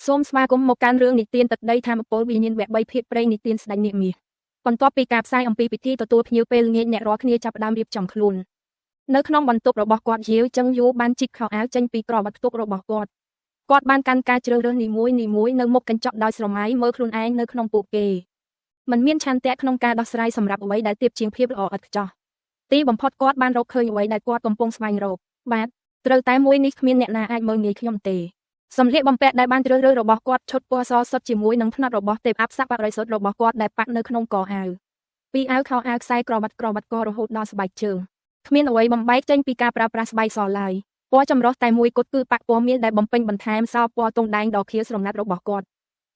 សូមស្វាគមន៍មកកាន់រឿងនិទានទឹកដីថាមពលវិញ្ញាណវគ្គ3ភាគព្រេងនិទានស្ដេចនាគមាសបន្ទាប់ពីការផ្សាយអំពីពិធីទទួលភ្ញៀវពេលល្ងាចអ្នករាល់គ្នាចាប់ផ្ដើមរៀបចំខ្លួននៅក្នុងបន្ទប់របស់គាត់យាវចឹងយូបានជីកខោអាវចេញពីក្រវ៉ាត់ផ្ទុករបស់គាត់បានកាន់ការជ្រើសរើសនីមួយនៅមុខកញ្ចក់ដោយស្រមៃមើលខ្លួនឯងនៅក្នុងពួកគេมันមានឆន្ទៈក្នុងការដោះស្រាយសម្រាប់អ្វីដែលទាបជាងភាពល្អឥតខ្ចោះទីបំផុតគាត់បានរកឃើញអ្វីដែលគាត់កំពុងស្វែងរកបាទត្រូវតែមួយនេះគ្មានអ្នកណាអាចមើលងាយខ្ញុំទេសម្លៀកបំពាក់ដែលបានជ្រើសរើសរបស់គាត់ឈុតពណ៌សសុទ្ធជាមួយនឹងផ្នត់របស់ទេពអប្សរបរិសុទ្ធរបស់គាត់ដែលប៉ាក់នៅក្នុងកអាវពីអាវខោអាវខ្សែក្រវ៉ាត់ករហូតដល់ស្បែកជើងគ្មានអ្វីបំបែកចេញពីការប្រើប្រាស់ស្បែកសឡើយពណ៌ចម្រុះតែមួយគត់គឺប៉ាក់ពណ៌មាសដែលបំពេញបន្ថែមសោពណ៌ទង់ដែងដ៏ខៀវស្រងាត់របស់គាត់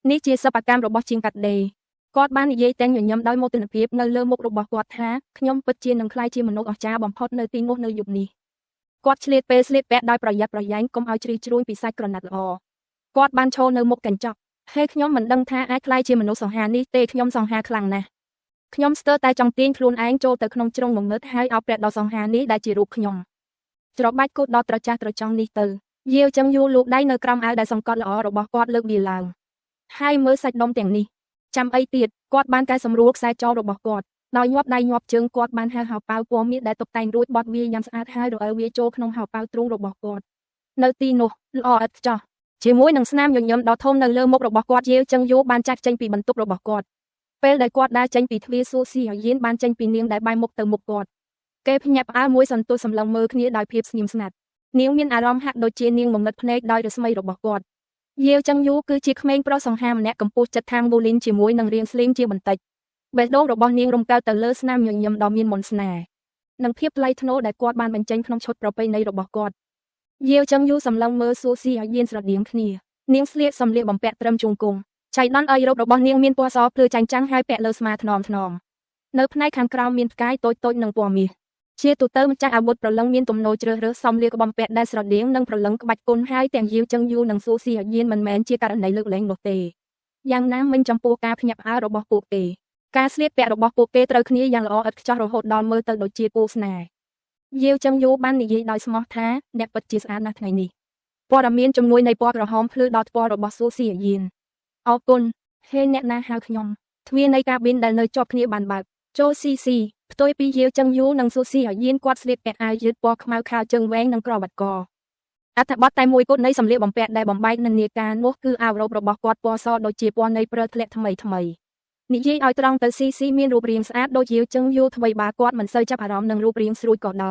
នេះជាសិប្បកម្មរបស់ជាងកាត់ដេរគាត់បាននិយាយទាំងញញឹមដោយមោទនភាពនៅលើមុខរបស់គាត់ថាខ្ញុំពិតជានឹងក្លាយជាមនុស្សអស្ចារ្យបំផុតនៅទីនោះនៅយប់នេះគាត់ឆ្លៀតពេលស្លៀកពាក់ដោយប្រយ័ត្នប្រយែងកុំឲ្យជ្រីជ្រួញពីសាច់ក្រណាត់ល្អគាត់បានឈរនៅមុខកញ្ចក់ហើយខ្ញុំមិនដឹងថាអាចក្លាយជាមនុស្សសង្ហានេះទេខ្ញុំសង្ហាខ្លាំងណាស់ខ្ញុំស្ទើរតែចង់ទាញខ្លួនឯងចូលទៅក្នុងជ្រុងងងឹតហើយឲ្យព្រះដ៏សង្ហានេះដែលជារូបខ្ញុំច្របាច់គូតដ៏ត្រចះត្រចង់នេះទៅយាវចឹងយូលូកដៃនៅក្រោមអាវដែលសង្កត់ល្អរបស់គាត់លើកវាឡើងហើយមើលសាច់ដុំទាំងនេះចាំអីទៀតគាត់បានកែសម្រួលខ្សែចងរបស់គាត់ដោយញាប់ដៃញាប់ជើងគាត់បានហៅហៅប៉ៅពណ៌មាសដែលតុបតែងរួចបត់វាយ៉ាងស្អាតហើយរអិលវាចូលក្នុងហៅប៉ៅទ្រូងរបស់គាត់នៅទីនោះល្អឥតខ្ចោះជាមួយនឹងស្នាមញញឹមដ៏ធំនៅលើមុខរបស់គាត់យាវចឹងយូបានចាក់ចេញពីបន្ទប់របស់គាត់ពេលដែលគាត់ដើរចេញពីទ្វារសួរស៊ីឲ្យយានបានចេញពីនាងដែលបែរមុខទៅមុខគាត់គេភ្ញាក់ផ្អើលមួយសន្ទុះសម្លឹងមើលគ្នាដោយភាពស្ងៀមស្ងាត់នាងមានអារម្មណ៍ហាក់ដូចជានាងងងឹតភ្នែកដោយរស្មីរបស់គាត់យាវចឹងយូគឺជាក្មេងប្រុសសង្ហាម្នាក់កម្ពស់ចិត្តថាងវូលីនជាមួយនឹងរាងស្លីមជាបន្តិចបេះដូងរបស់នាងរំកិលទៅលើស្នាមញញឹមដ៏មានមន្តស្នេហ៍និងភាពថ្លៃថ្នូរដែលគាត់បានបញ្ចេញក្នុងឈុតប្រពៃណីរបស់គាត់យាវចឹងយូសម្លឹងមើលសួរស៊ីឲ្យយានស្រដៀងគ្នានាងស្លៀកសម្លៀកបំពាក់ត្រឹមជង្គង់ចៃដន្យអយរ៉ូបរបស់នាងមានពណ៌សភ្លឺចាញ់ចាំងហើយពាក់លើស្មាថ្នមនៅផ្នែកខាងក្រោមមានផ្កាយតូចនិងពណ៌មាសជាទូទៅម្ចាស់អាវុធប្រឡឹងមានទំនោរជ្រើសរើសសម្លៀកបំពាក់ដែលស្រដៀងនឹងប្រឡឹងក្បាច់គុនហើយទាំងយាវចឹងយូនិងសួរស៊ីឲ្យយានមិនមែនជាករណីលើកលែងនោះទេយ៉ាងណាមិញចំពោះការភ្ញាក់ផ្អើលរបស់ពួកគេការស្លៀកពាក់របស់ពួកគេត្រូវគ្នាយ៉ាងល្អឥតខ្ចោះរហូតដល់មើលទៅដូចជាគូស្នេហ៍យាវចឹងយូបាននិយាយដោយស្មោះថាអ្នកពិតជាស្អាតណាស់ថ្ងៃនេះព័ត៌មានជំនួយនៃពណ៌ក្រហមភ្លឺដល់ពណ៌របស់សួរស៊ីឲ្យយានអរគុណហេអ្នកណាហៅខ្ញុំទ្វារនៃកាប៊ីនដែលនៅជាប់គ្នាបានបើកចូលស៊ីផ្ទុយពីយាវចឹងយូនិងសួរស៊ីឲ្យយានគាត់ស្លៀកពាក់អាវយឺតពណ៌ខ្មៅខោជើងវែងនិងក្រវ៉ាត់កអត្ថបទតែមួយគត់នៃសម្លៀកបំពាក់ដែលបំបែកនិន្នាការនោះគឺអាវរ៉ូបរបស់គាត់ពណ៌សដូចជាពណ៌នៃព្រើធ្លាក់ថ្មីនិយាយឲ្យត្រង់ទៅស៊ីមានរូបរាងស្អាតដូចយាវចឹងយូថ្មីបាគាត់មិនសូវចាប់អារម្មណ៍នឹងរូបរាងស្រួយក៏ដោ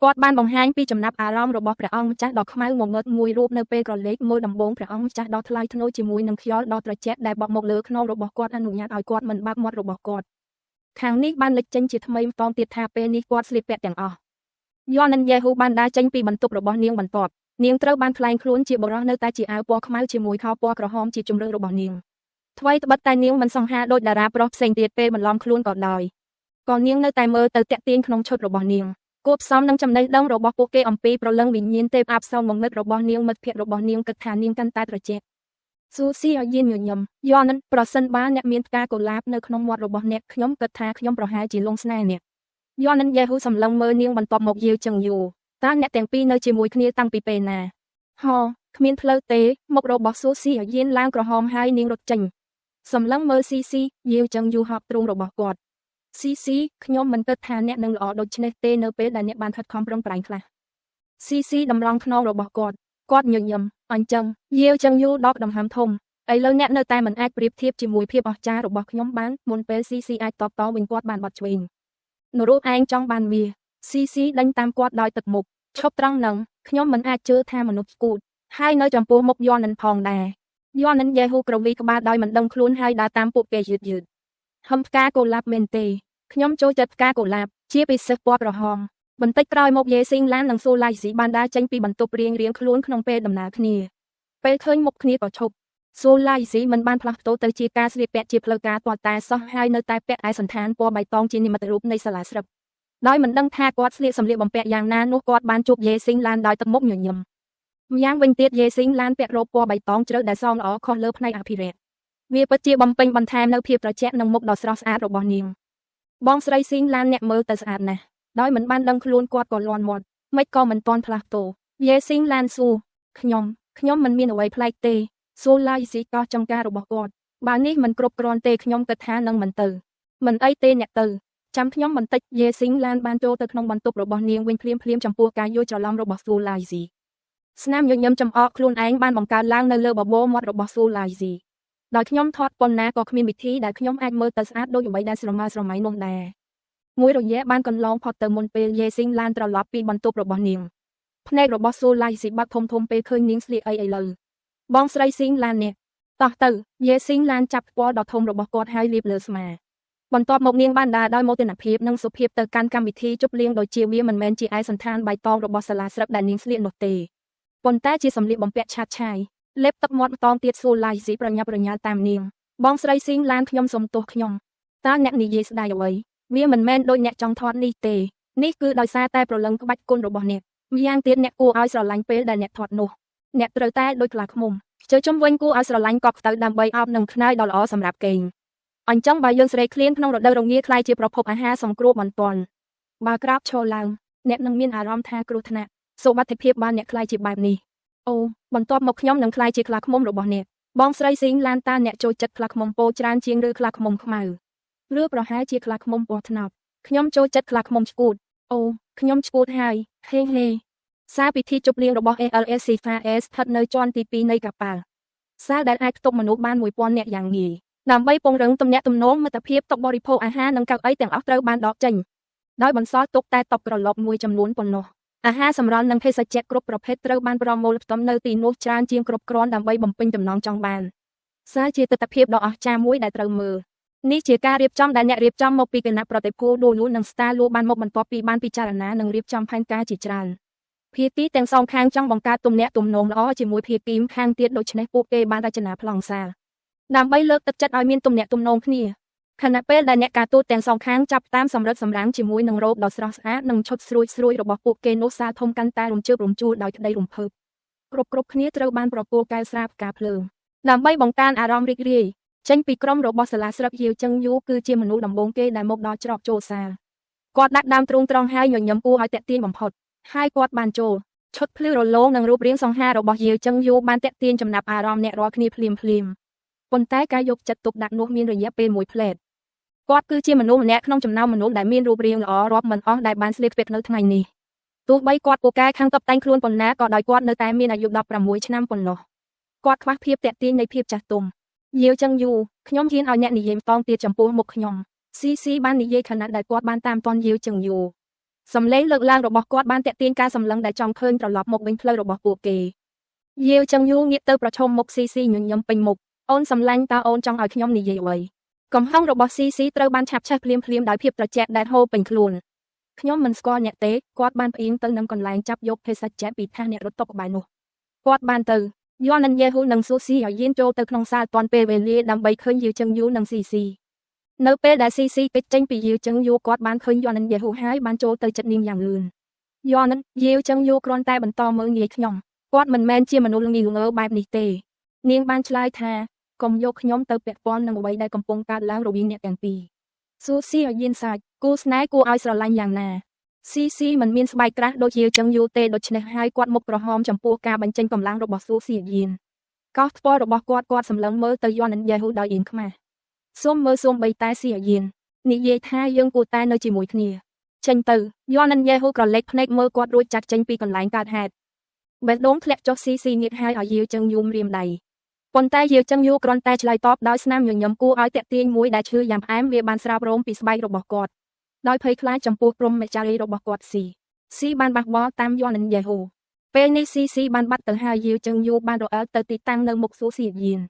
យគាត់បានបង្ហាញពីចំណាប់អារម្មណ៍របស់ព្រះអង្គម្ចាស់ដ៏ខ្មៅងងឹតមួយរូបនៅពេលក្រឡេកមើលដំបូងព្រះអង្គម្ចាស់ដ៏ថ្លៃថ្នូរជាមួយនឹងខ្យល់ដ៏ត្រជាក់ដែលបក់មកលើខ្នងរបស់គាត់អនុញ្ញាតឲ្យគាត់មិនបាក់មាត់របស់គាត់ខាងនេះបានលេចចេញជាថ្មីម្ដងទៀតថាពេលនេះគាត់ស្លៀកពាក់ទាំងអស់យ៉និនយេហ៊ូបានដើរចេញពីបន្ទប់របស់នាងបន្ទាប់នាងត្រូវបានថ្លែងខ្លួនជាបុរសនៅតែជាអាវពណ៌ខ្មៅជាមួយខោពណ៌ក្រហមជាជម្រើសរបស់នាងថ្មីត្បិតតែនាងមិនសង្ហាដូចតារាប្រុសផ្សេងទៀតពេលបន្លំខ្លួនក៏ដោយក៏នាងនៅតែមើលទៅតាក់ទាញក្នុងឈុតរបស់នាងគួបផ្សំនឹងចំណេះដឹងរបស់ពួកគេអំពីប្រលឹងវិញ្ញាណទេពអប្សរងងឹតរបស់នាងមិត្តភក្តិរបស់នាងគិតថានាងកាន់តែត្រជាក់សួរស៊ីឲ្យយានញញឹមយ៉និនប្រសិនបើអ្នកមានផ្កាកុលាបនៅក្នុងមាត់របស់អ្នកខ្ញុំគិតថាខ្ញុំប្រហែលជាលងស្នេហ៍អ្នកយ៉និនយេហ៊ូសម្លឹងមើលនាងបន្ទាប់មកយាវចឹងយូតើអ្នកទាំងពីរនៅជាមួយគ្នាតាំងពីពេលណាគ្មានផ្លូវទេមុខរបស់សួរស៊ីឲ្យយានឡើងក្រហមហើយនាងរត់ចេញសម្លឹងមើលស៊ីយាវចឹងយូហប់ទ្រូងរបស់គាត់ស៊ីខ្ញុំមិនគិតថាអ្នកនឹងល្អដូចនេះទេនៅពេលដែលអ្នកបានខិតខំប្រឹងប្រែងខ្លះស៊ីតម្រង់ខ្នងរបស់គាត់ញញឹមអញ្ចឹងយាវចឹងយូដកដង្ហើមធំឥឡូវអ្នកនៅតែមិនអាចប្រៀបធៀបជាមួយភាពអស្ចារ្យរបស់ខ្ញុំបានមុនពេលស៊ីអាចតបតវិញគាត់បានបត់ឆ្វេងនរោឯងចង់បានវាស៊ីដេញតាមគាត់ដោយទឹកមុខឈប់ត្រង់នឹងខ្ញុំមិនអាចជឿថាមនុស្សស្គូតហើយនៅចំពោះមុខយ៉និនផងដែរយ៉និនយេហ៊ូក្រវីក្បាលដោយមិនដឹងខ្លួនហើយដើរតាមពួកគេយឺតហឹមផ្កាកុលាបមែនទេខ្ញុំចូលចិត្តផ្កាកុលាបជាពិសេសពណ៌ក្រហមបន្តិចក្រោយមកយេស៊ីងឡាននិងសូឡៃស៊ីបានដើរចេញពីបន្ទប់រៀងខ្លួនក្នុងពេលដំណើរគ្នាពេលឃើញមុខគ្នាក៏ឈប់សូឡៃស៊ីមិនបានផ្លាស់ប្ដូរទៅជាការស្លៀកពាក់ជាផ្លូវការទាល់តែសោះហើយនៅតែពាក់ឯកសណ្ឋានពណ៌បៃតងជានិមិត្តរូបនៃសាលាស្រិបដោយមិនដឹងថាគាត់ស្លៀកសម្លៀកបំពាក់យ៉ាងណានោះគាត់បានជួបយេស៊ីងឡានដោយទឹកមុខញញឹមម្យ៉ាងវិញទៀតយេស៊ីងឡានពាក់រ៉ូបពណ៌បៃតងជ្រៅដែលសមល្អខុសលើផ្នែកអភិរក្សវាពិតជាបំពេញបន្ថែមនូវភាពត្រជាក់និងមុខដ៏ស្រស់ស្អាតរបស់នាងបងស្រីស៊ីងឡានអ្នកមើលទៅស្អាតណាស់ដោយមិនបានដឹងខ្លួនគាត់ក៏លាន់មាត់មិនក៏មិនទាន់ផ្លាស់ប្ដូរយេស៊ីងឡានសួរខ្ញុំមិនមានអ្វីប្លែកទេ សូឡាយស៊ីកោះចំការរបស់គាត់បើនេះមិនគ្រប់គ្រាន់ទេខ្ញុំគិតថានឹងមិនទៅមិនអីទេអ្នកទៅចាំខ្ញុំបន្តិចយេស៊ីងឡានបានចូលទៅក្នុងបន្ទប់របស់នាងវិញភ្លាមចំពោះការយល់ច្រឡំរបស់សូឡាយស៊ីស្នាមញញឹមចំអកខ្លួនឯងបានបង្កើតឡើងនៅលើបបោមាត់របស់សូឡាយស៊ីដោយខ្ញុំថតប៉ុណ្ណាក៏គ្មានវិធីដែលខ្ញុំអាចមើលទៅស្អាតដូចអ្វីដែលស្រមើស្រមៃនោះដែរមួយរយៈបានកន្លងផុតទៅមុនពេលយេស៊ីងឡានត្រឡប់ពីបន្ទប់របស់នាងភ្នែករបស់សូឡាយស៊ីបាក់ធំពេលឃើញនាងស្លៀកអីឥឡូវបងស្រីស៊ីងឡាននេះតោះទៅយេស៊ីងឡានចាប់ផ្ពាល់ដ៏ធំរបស់គាត់ហើយលាបលើស្មាបន្ទាប់មកនាងបានដើរដោយមោទនភាពនិងសុភាពទៅកាន់កម្មវិធីជប់លៀងដោយជាវាមិនមែនជាឯកសណ្ឋានបៃតងរបស់សាលាស្រុកដែលនាងស្លៀកនោះទេប៉ុន្តែជាសម្លៀកបំពាក់ឆាតឆាយលេបទឹកមាត់ម្តងទៀតសូឡាយស៊ីប្រញាប់ប្រញាល់តាមនាងបងស្រីស៊ីងឡានខ្ញុំសុំទោសខ្ញុំតើអ្នកនិយាយស្ដាយអ្វីវាមិនមែនដូចអ្នកចង់ថតនេះទេនេះគឺដោយសារតែប្រលឹងក្បាច់គុណរបស់អ្នកម្យ៉ាងទៀតអ្នកគួរឲ្យស្រឡាញ់ពេលដែលអ្នកថតនោះអ្នកត្រូវតែដូចខ្លាឃ្មុំជើជុំវិញគួរឲ្យស្រឡាញ់កក់ខ្ទៅដើម្បីអោបនឹងខ្នើយដ៏ល្អសម្រាប់គេងអញ្ចឹងបើយើងស្រេកឃ្លានក្នុងរដូវរងាខ្លាយជាប្រភពអាហារសង្គ្រោះបន្ទាន់បើក្រោកឈរឡើងអ្នកនឹងមានអារម្មណ៍ថាគ្រោះថ្នាក់សុវត្ថិភាពបានអ្នកខ្លាយជាបែបនេះអូបន្ទាប់មកខ្ញុំនឹងខ្លាយជាខ្លាឃ្មុំរបស់អ្នកបងស្រីស៊ីងឡានតាអ្នកចូលចិត្តខ្លាឃ្មុំពោច្រើនជាងឬខ្លាឃ្មុំខ្មៅឬប្រហែលជាខ្លាឃ្មុំពណ៌ត្នោតខ្ញុំចូលចិត្តខ្លាឃ្មុំឆ្កួតអូខ្ញុំឆ្កួតហើយហេសារពិធីជប់លៀងរបស់ ALS FIFA S ស្ថិតនៅជាន់ទី2នៃកប៉ាល់សារដែលអាចផ្ទុកមនុស្សបាន 1000 នាក់យ៉ាងងាយដើម្បីពង្រឹងទំនាក់ទំនងមិត្តភាពតុបរិភោគអាហារនិងកៅអីទាំងអស់ត្រូវបានដកចេញដោយបន្សល់ទុកតែតុក្រឡុកមួយចំនួនប៉ុណ្ណោះអាហារសម្រន់និងភេសជ្ជៈគ្រប់ប្រភេទត្រូវបានប្រមូលផ្តុំនៅទីនោះច្រើនជាងគ្រប់គ្រាន់ដើម្បីបំពេញចំណង់ចង់បានសារជាទិដ្ឋភាពដ៏អស្ចារ្យមួយដែលត្រូវមើលនេះជាការរៀបចំដែលអ្នករៀបចំមកពីគណៈប្រតិភូឌូលូនិង Star លូបានមកបន្ទាប់ពីបានពិចារណានិងរៀបចំផែនការជាច្រើនភាគីទាំងសងខាងចង់បង្កើតទំនាក់ទំនងល្អជាមួយភាគីម្ខាងទៀតដូច្នេះពួកគេបានរចនាប្លង់សារដើម្បីលើកទឹកចិត្តឲ្យមានទំនាក់ទំនងគ្នាខណៈពេលដែលអ្នកការទូតទាំងសងខាងចាប់តាមសម្រិតសម្រាំងជាមួយនឹងរ៉ូបដ៏ស្រស់ស្អាតនិងឈុតស្រួយរបស់ពួកគេនោះសារធំកាន់តែរំជើបរំជួលដោយក្តីរំភើបគ្រប់គ្នាត្រូវបានប្រគល់កែវស្រាផ្កាភ្លើងដើម្បីបង្កើនអារម្មណ៍រីករាយចេញពីក្រុមរបស់សាលាស្រុកយាវចឹងយូគឺជាមនុស្សដំបូងគេដែលមកដល់ច្រកចូលសាលគាត់ដាក់ដើមទ្រូងត្រង់ហើយញញឹមគួរឲ្យតាក់ទាញបំផុតហើយគាត់បានចូលឈុតភ្លឺរលោងនិងរូបរាងសង្ហារបស់យាវចឹងយូបានតាក់ទាញចំណាប់អារម្មណ៍អ្នករាល់គ្នាភ្លាមប៉ុន្តែការយកចិត្តទុកដាក់នោះមានរយៈពេលមួយផ្លែតគាត់គឺជាមនុស្សម្នាក់ក្នុងចំណោមមនុស្សដែលមានរូបរាងល្អរាប់មិនអស់ដែលបានស្លៀកពាក់នៅថ្ងៃនេះទោះបីគាត់ពូកែខាងតុបតែងខ្លួនប៉ុណ្ណាក៏ដោយគាត់នៅតែមានអាយុ16ឆ្នាំប៉ុណ្ណោះគាត់ខ្វះភាពតាក់ទាញនៃភាពចាស់ទុំយាវចឹងយូខ្ញុំហ៊ានឲ្យអ្នកនិយាយម្ដងទៀតចំពោះមុខខ្ញុំស៊ីបាននិយាយខណៈដែលគាត់បានតាមទាន់យាវចឹងយូសំឡេងលើកឡើងរបស់គាត់បានតាក់ទាញការសម្លឹងដែលចង់ឃើញត្រឡប់មកវិញផ្លូវរបស់ពួកគេយាវចឹងយូងាកទៅប្រឈមមុខស៊ីញញឹមពេញមុខអូនសម្លាញ់តើអូនចង់ឲ្យខ្ញុំនិយាយអ្វីកំហឹងរបស់ស៊ីត្រូវបានឆាប់ឆេះភ្លាមដោយភាពត្រជាក់ដែលហូរពេញខ្លួនខ្ញុំមិនស្គាល់អ្នកទេគាត់បានផ្អៀងទៅនឹងកន្លែងចាប់យកភេសជ្ជៈពីថាសអ្នករត់តុក្បែរនោះគាត់បានទៅយូណានយេហ៊ូនិងស៊ូស៊ីឲ្យយានចូលទៅក្នុងសាលទាន់ពេលវេលាដើម្បីឃើញយាវចឹងយូនិងស៊ីនៅពេលដែលស៊ីគេចចេញពីយាវចឹងយូគាត់បានឃើញយូណានយេហ៊ូហើយបានចូលទៅជិតនាងយ៉ាងលឿនយូណានយាវចឹងយូគ្រាន់តែបន្តមើលងាយខ្ញុំគាត់មិនមែនជាមនុស្សល្ងីល្ងើបែបនេះទេនាងបានឆ្លើយថាកុំយកខ្ញុំទៅពាក់ព័ន្ធនឹងអ្វីដែលកំពុងកើតឡើងរវាងអ្នកទាំងពីរស៊ូស៊ីឲ្យយានសាច់គូស្នេហ៍គួរឲ្យស្រឡាញ់យ៉ាងណាស៊ីមិនមានស្បែកក្រាស់ដូចយាវចឹងយូទេដូច្នេះហើយគាត់មុខក្រហមចំពោះការបញ្ចេញកម្លាំងរបស់ស៊ូស៊ីយានកោះថ្ពាល់របស់គាត់សម្លឹងមើលទៅយូណានយេហ៊ូដោយអៀនខ្មាស់សូមមើលសូមបីតែស៊ីយាននិយាយថាយើងគួរតែនៅជាមួយគ្នាចេញទៅយូណានយេហ៊ូក្រឡេកភ្នែកមើលគាត់រួចចាត់ចេញពីកន្លែងកើតហេតុបេះដូងធ្លាក់ចុះស៊ីងៀតហើយឲ្យយាវចឹងយូមរៀមដៃប៉ុន្តែយាវចឹងយូគ្រាន់តែឆ្លើយតបដោយស្នាមញញឹមគួរឲ្យតាក់ទាញមួយដែលឈឺយ៉ាងផ្អែមវាបានស្រាបរោមពីស្បែករបស់គាត់ដោយភ័យខ្លាចចំពោះព្រហ្មចារីរបស់គាត់ស៊ីបានបះបោតាមយូណានយេហ៊ូពេលនេះស៊ីបានបាត់ទៅហើយយាវចឹងយូបានរអិលទៅទីតាំងនៅមុខស៊ូស៊ីយាន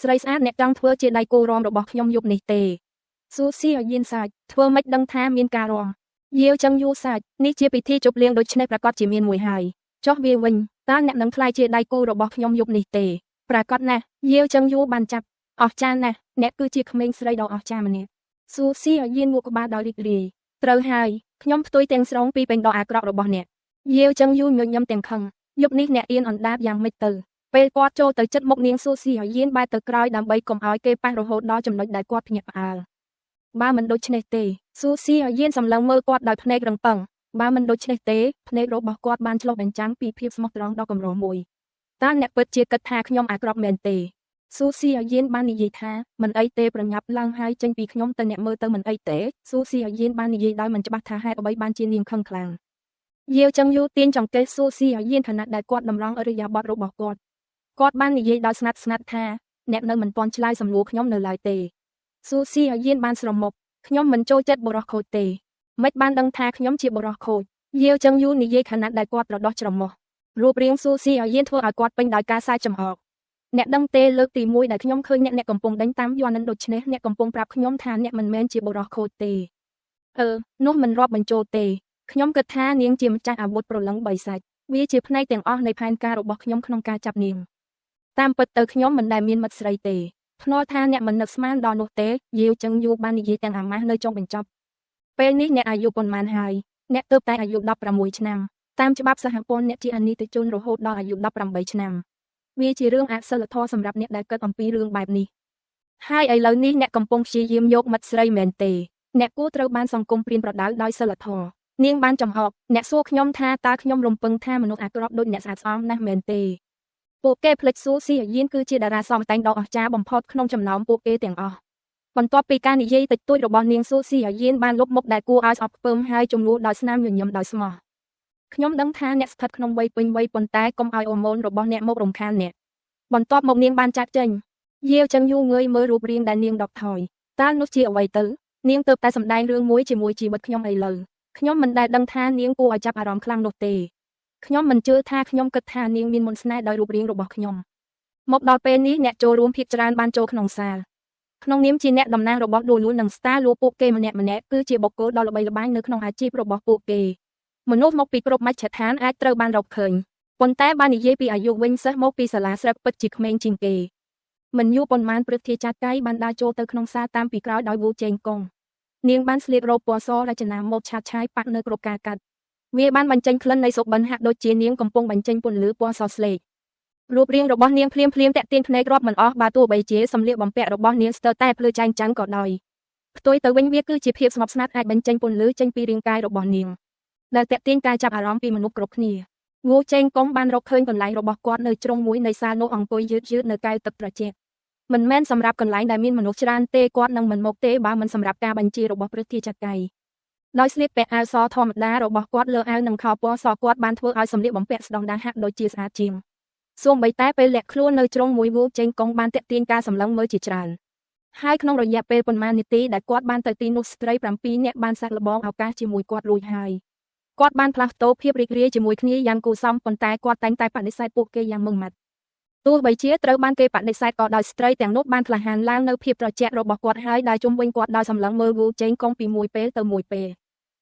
ស្រីស្អាតអ្នកចង់ធ្វើជាដៃគូរំរបស់ខ្ញុំយប់នេះទេស៊ូស៊ីឲ្យយានសាច់ធ្វើមិនដឹងថាមានការរំយាវចឹងយូសាច់នេះជាពិធីជប់លៀងដូច្នេះប្រកាសជាមានមួយហើយចុះវាវិញតើអ្នកនឹងខ្លាយជាដៃគូរបស់ខ្ញុំយប់នេះទេប្រកាសណាស់យាវចឹងយូបានចាប់អស្ចារ្យណាស់អ្នកគឺជាក្មេងស្រីដ៏អស្ចារ្យម្នាក់ស៊ូស៊ីឲ្យយានងក់ក្បាលដោយរីករាយត្រូវហើយខ្ញុំផ្ទុយទាំងស្រុងពីពេញដ៏អាក្រក់របស់អ្នកយាវចឹងយូញញឹមទាំងខឹងយប់នេះអ្នកអៀនអណ្ដាតយ៉ាងម៉េចទៅពេលគាត់ចូលទៅជិតមុខនាងស៊ូស៊ីឲ្យយានបែរទៅក្រោយដើម្បីកុំឲ្យគេប៉ះរហូតដល់ចំណុចដែលគាត់ភ្ញាក់ផ្អើលបើមិនដូច្នេះទេស៊ូស៊ីឲ្យយានសម្លឹងមើលគាត់ដោយភ្នែករឹងប៉ឹងបើមិនដូច្នេះទេភ្នែករបស់គាត់បានឆ្លុះបញ្ចាំងពីភាពស្មោះត្រង់ដ៏កម្រមួយ តាអ្នកពិតជាគិតថាខ្ញុំអាក្រក់មែនទេស៊ូស៊ីអាយៀនបាននិយាយថាមិនអីទេប្រញាប់ឡើងហើយចេញពីខ្ញុំទៅអ្នកមើលទៅមិនអីទេស៊ូស៊ីអាយៀនបាននិយាយដោយមិនច្បាស់ថាហេតុអ្វីបានជានាងខឹងខ្លាំងយាវចឹងយូទាញចង្កេះស៊ូស៊ីអាយៀនខណៈដែលគាត់តម្រង់អរិយាប័ត្ររបស់គាត់បាននិយាយដោយស្ងាត់ថាអ្នកនៅមិនទាន់ឆ្លើយសំណួរខ្ញុំនៅឡើយទេស៊ូស៊ីអាយៀនបានស្រមុកខ្ញុំមិនចូលចិត្តបរិះខូចទេមិនបានដឹងថាខ្ញុំជាបរិះខូចយាវចឹងយូនិយាយខណៈដែលគាត់ត្រដោះច្រមុះរូបរាងស៊ូស៊ីអាយៀនធ្វើឲ្យគាត់ពេញដោយការសើចចំអកអ្នកដឹងទេលើកទី1ដែលខ្ញុំឃើញអ្នកកំពុងដេញតាមយន់នឹងដូច្នេះអ្នកកំពុងប្រាប់ខ្ញុំថាអ្នកមិនមែនជាបរិះខូចទេនោះមិនរាប់បញ្ចូលទេខ្ញុំគិតថានាងជាម្ចាស់អាវុធប្រលឹង3សាច់វាជាផ្នែកទាំងអស់នៃផែនការរបស់ខ្ញុំក្នុងការចាប់នាងតាមពិតទៅខ្ញុំមិនដែលមានមិត្តស្រីទេភ្នាល់ថាអ្នកមិននឹកស្មានដល់នោះទេយាវចឹងយូបាននិយាយទាំងអាម៉ាស់នៅចុងបញ្ចប់ពេលនេះអ្នកអាយុប៉ុន្មានហើយអ្នកទើបតែអាយុ16ឆ្នាំតាមច្បាប់សហព័ន្ធអ្នកជាអនិច្ចជនរហូតដល់អាយុ18ឆ្នាំវាជារឿងអសិលធម៌សម្រាប់អ្នកដែលគិតអំពីរឿងបែបនេះហើយឥឡូវនេះអ្នកកំពុងព្យាយាមយកមិត្តស្រីមែនទេអ្នកគួរត្រូវបានសង្គមព្រានប្រដៅដោយសិលធម៌នាងបានចំអកអ្នកសួរខ្ញុំថាតើខ្ញុំរំពឹងថាមនុស្សអាក្រក់ដូចអ្នកស្អាតស្អំណាស់មែនទេពួកគេផ្លេចស៊ូស៊ីអាយៀនគឺជាតារាសមតែងដ៏អស្ចារ្យបំផុតក្នុងចំណោមពួកគេទាំងអស់បន្ទាប់ពីការនិយាយតិចតួចរបស់នាងស៊ូស៊ីអាយៀនបានលុបមុខដែលគួរឲ្យស្អប់ខ្ពើមហើយជំនួសដោយស្នាមញញឹមដោយស្មោះខ្ញុំដឹងថាអ្នកស្ថិតក្នុងវ័យពេញវ័យប៉ុន្តែកុំឲ្យអរម៉ូនរបស់អ្នកមករំខានអ្នកបន្ទាប់មកនាងបានចាត់ចេញយាវចឹងយូងើយមើលរូបរាងដែលនាងដកថយតើនោះជាអ្វីទៅនាងទើបតែសម្ដែងរឿងមួយជាមួយជីវិតខ្ញុំឥឡូវខ្ញុំមិនដែលដឹងថានាងគួរឲ្យចាប់អារម្មណ៍ខ្លាំងនោះទេខ្ញុំមិនជឿថាខ្ញុំគិតថានាងមានមន្តស្នេហ៍ដោយរូបរាងរបស់ខ្ញុំមកដល់ពេលនេះអ្នកចូលរួមភាគច្រើនបានចូលក្នុងសាលក្នុងនាមជាអ្នកតំណាងរបស់លូលូនិងស្តាលូពួកគេម្នាក់គឺជាបុគ្គលដ៏ល្បីល្បាញនៅក្នុងអាជីពរបស់ពួកគេមនុស្សមកពីគ្រប់មជ្ឈដ្ឋានអាចត្រូវបានរកឃើញប៉ុន្តែបាននិយាយពីអាយុវិញសិស្សមកពីសាលាស្រាប់ពិតជាក្មេងជាងគេមិនយូរប៉ុន្មានព្រឹទ្ធាចារ្យកាយបានដើរចូលទៅក្នុងសាលតាមពីក្រោយដោយវូជេងកុងនាងបានស្លៀករ៉ូបពណ៌សរចនាម៉ូដឆាតឆាយប៉ាក់នៅគ្រប់ការកាត់វាបានបញ្ចេញក្លិននៃសុបិនហាក់ដូចជានាងកំពុងបញ្ចេញពន្លឺពណ៌សស្លេករូបរាងរបស់នាងភ្លាមតាក់ទាញភ្នែករាប់មិនអស់បើទោះបីជាសម្លៀកបំពាក់របស់នាងស្ទើរតែភ្លឺចែងចាំងក៏ដោយផ្ទុយទៅវិញវាគឺជាភាពស្ងប់ស្ងាត់អាចបញ្ចេញពន្លឺចេញពីរាងកាយរបស់នាងដែលតាក់ទាញការចាប់អារម្មណ៍ពីមនុស្សគ្រប់គ្នាវូជេងកុងបានរកឃើញកន្លែងរបស់គាត់នៅជ្រុងមួយនៃសាលនោះអង្គុយយឺតនៅកែវទឹកត្រជាក់មិនមែនសម្រាប់កន្លែងដែលមានមនុស្សច្រើនទេគាត់នឹងមិនមកទេបើមិនសម្រាប់ការបញ្ជារបស់ព្រឹទ្ធាចារ្យកាយដោយស្លៀកពាក់អាវសធម្មតារបស់គាត់លើអាវនិងខោពណ៌សគាត់បានធ្វើឲ្យសម្លៀកបំពាក់ស្ដង់ដារហាក់ដូចជាស្អាតជាងសូម្បីតែពេលលាក់ខ្លួននៅជ្រុងមួយវូជេងកុងបានតាក់ទាញការសម្លឹងមើលជាច្រើនហើយក្នុងរយៈពេលប៉ុន្មាននាទីដែលគាត់បានទៅទីនោះស្ត្រី7នាក់បានសាក់លបងឱកាសជាមួយគាត់រួចហើយគាត់បានផ្លាស់ប្តូរភាពរីករាយជាមួយគ្នាយ៉ាងគួរសមប៉ុន្តែគាត់តែងតែបដិសេធពួកគេយ៉ាងម៉ឺងម៉ាត់ទោះបីជាត្រូវបានគេបដិសេធក៏ដោយស្ត្រីទាំងនោះបានក្លាហានឡើងនៅភាពត្រជាក់របស់គាត់ហើយដើរជុំវិញគាត់ដោយសម្លឹងមើលវូជេងកុងពីមួយពេលទៅមួយពេល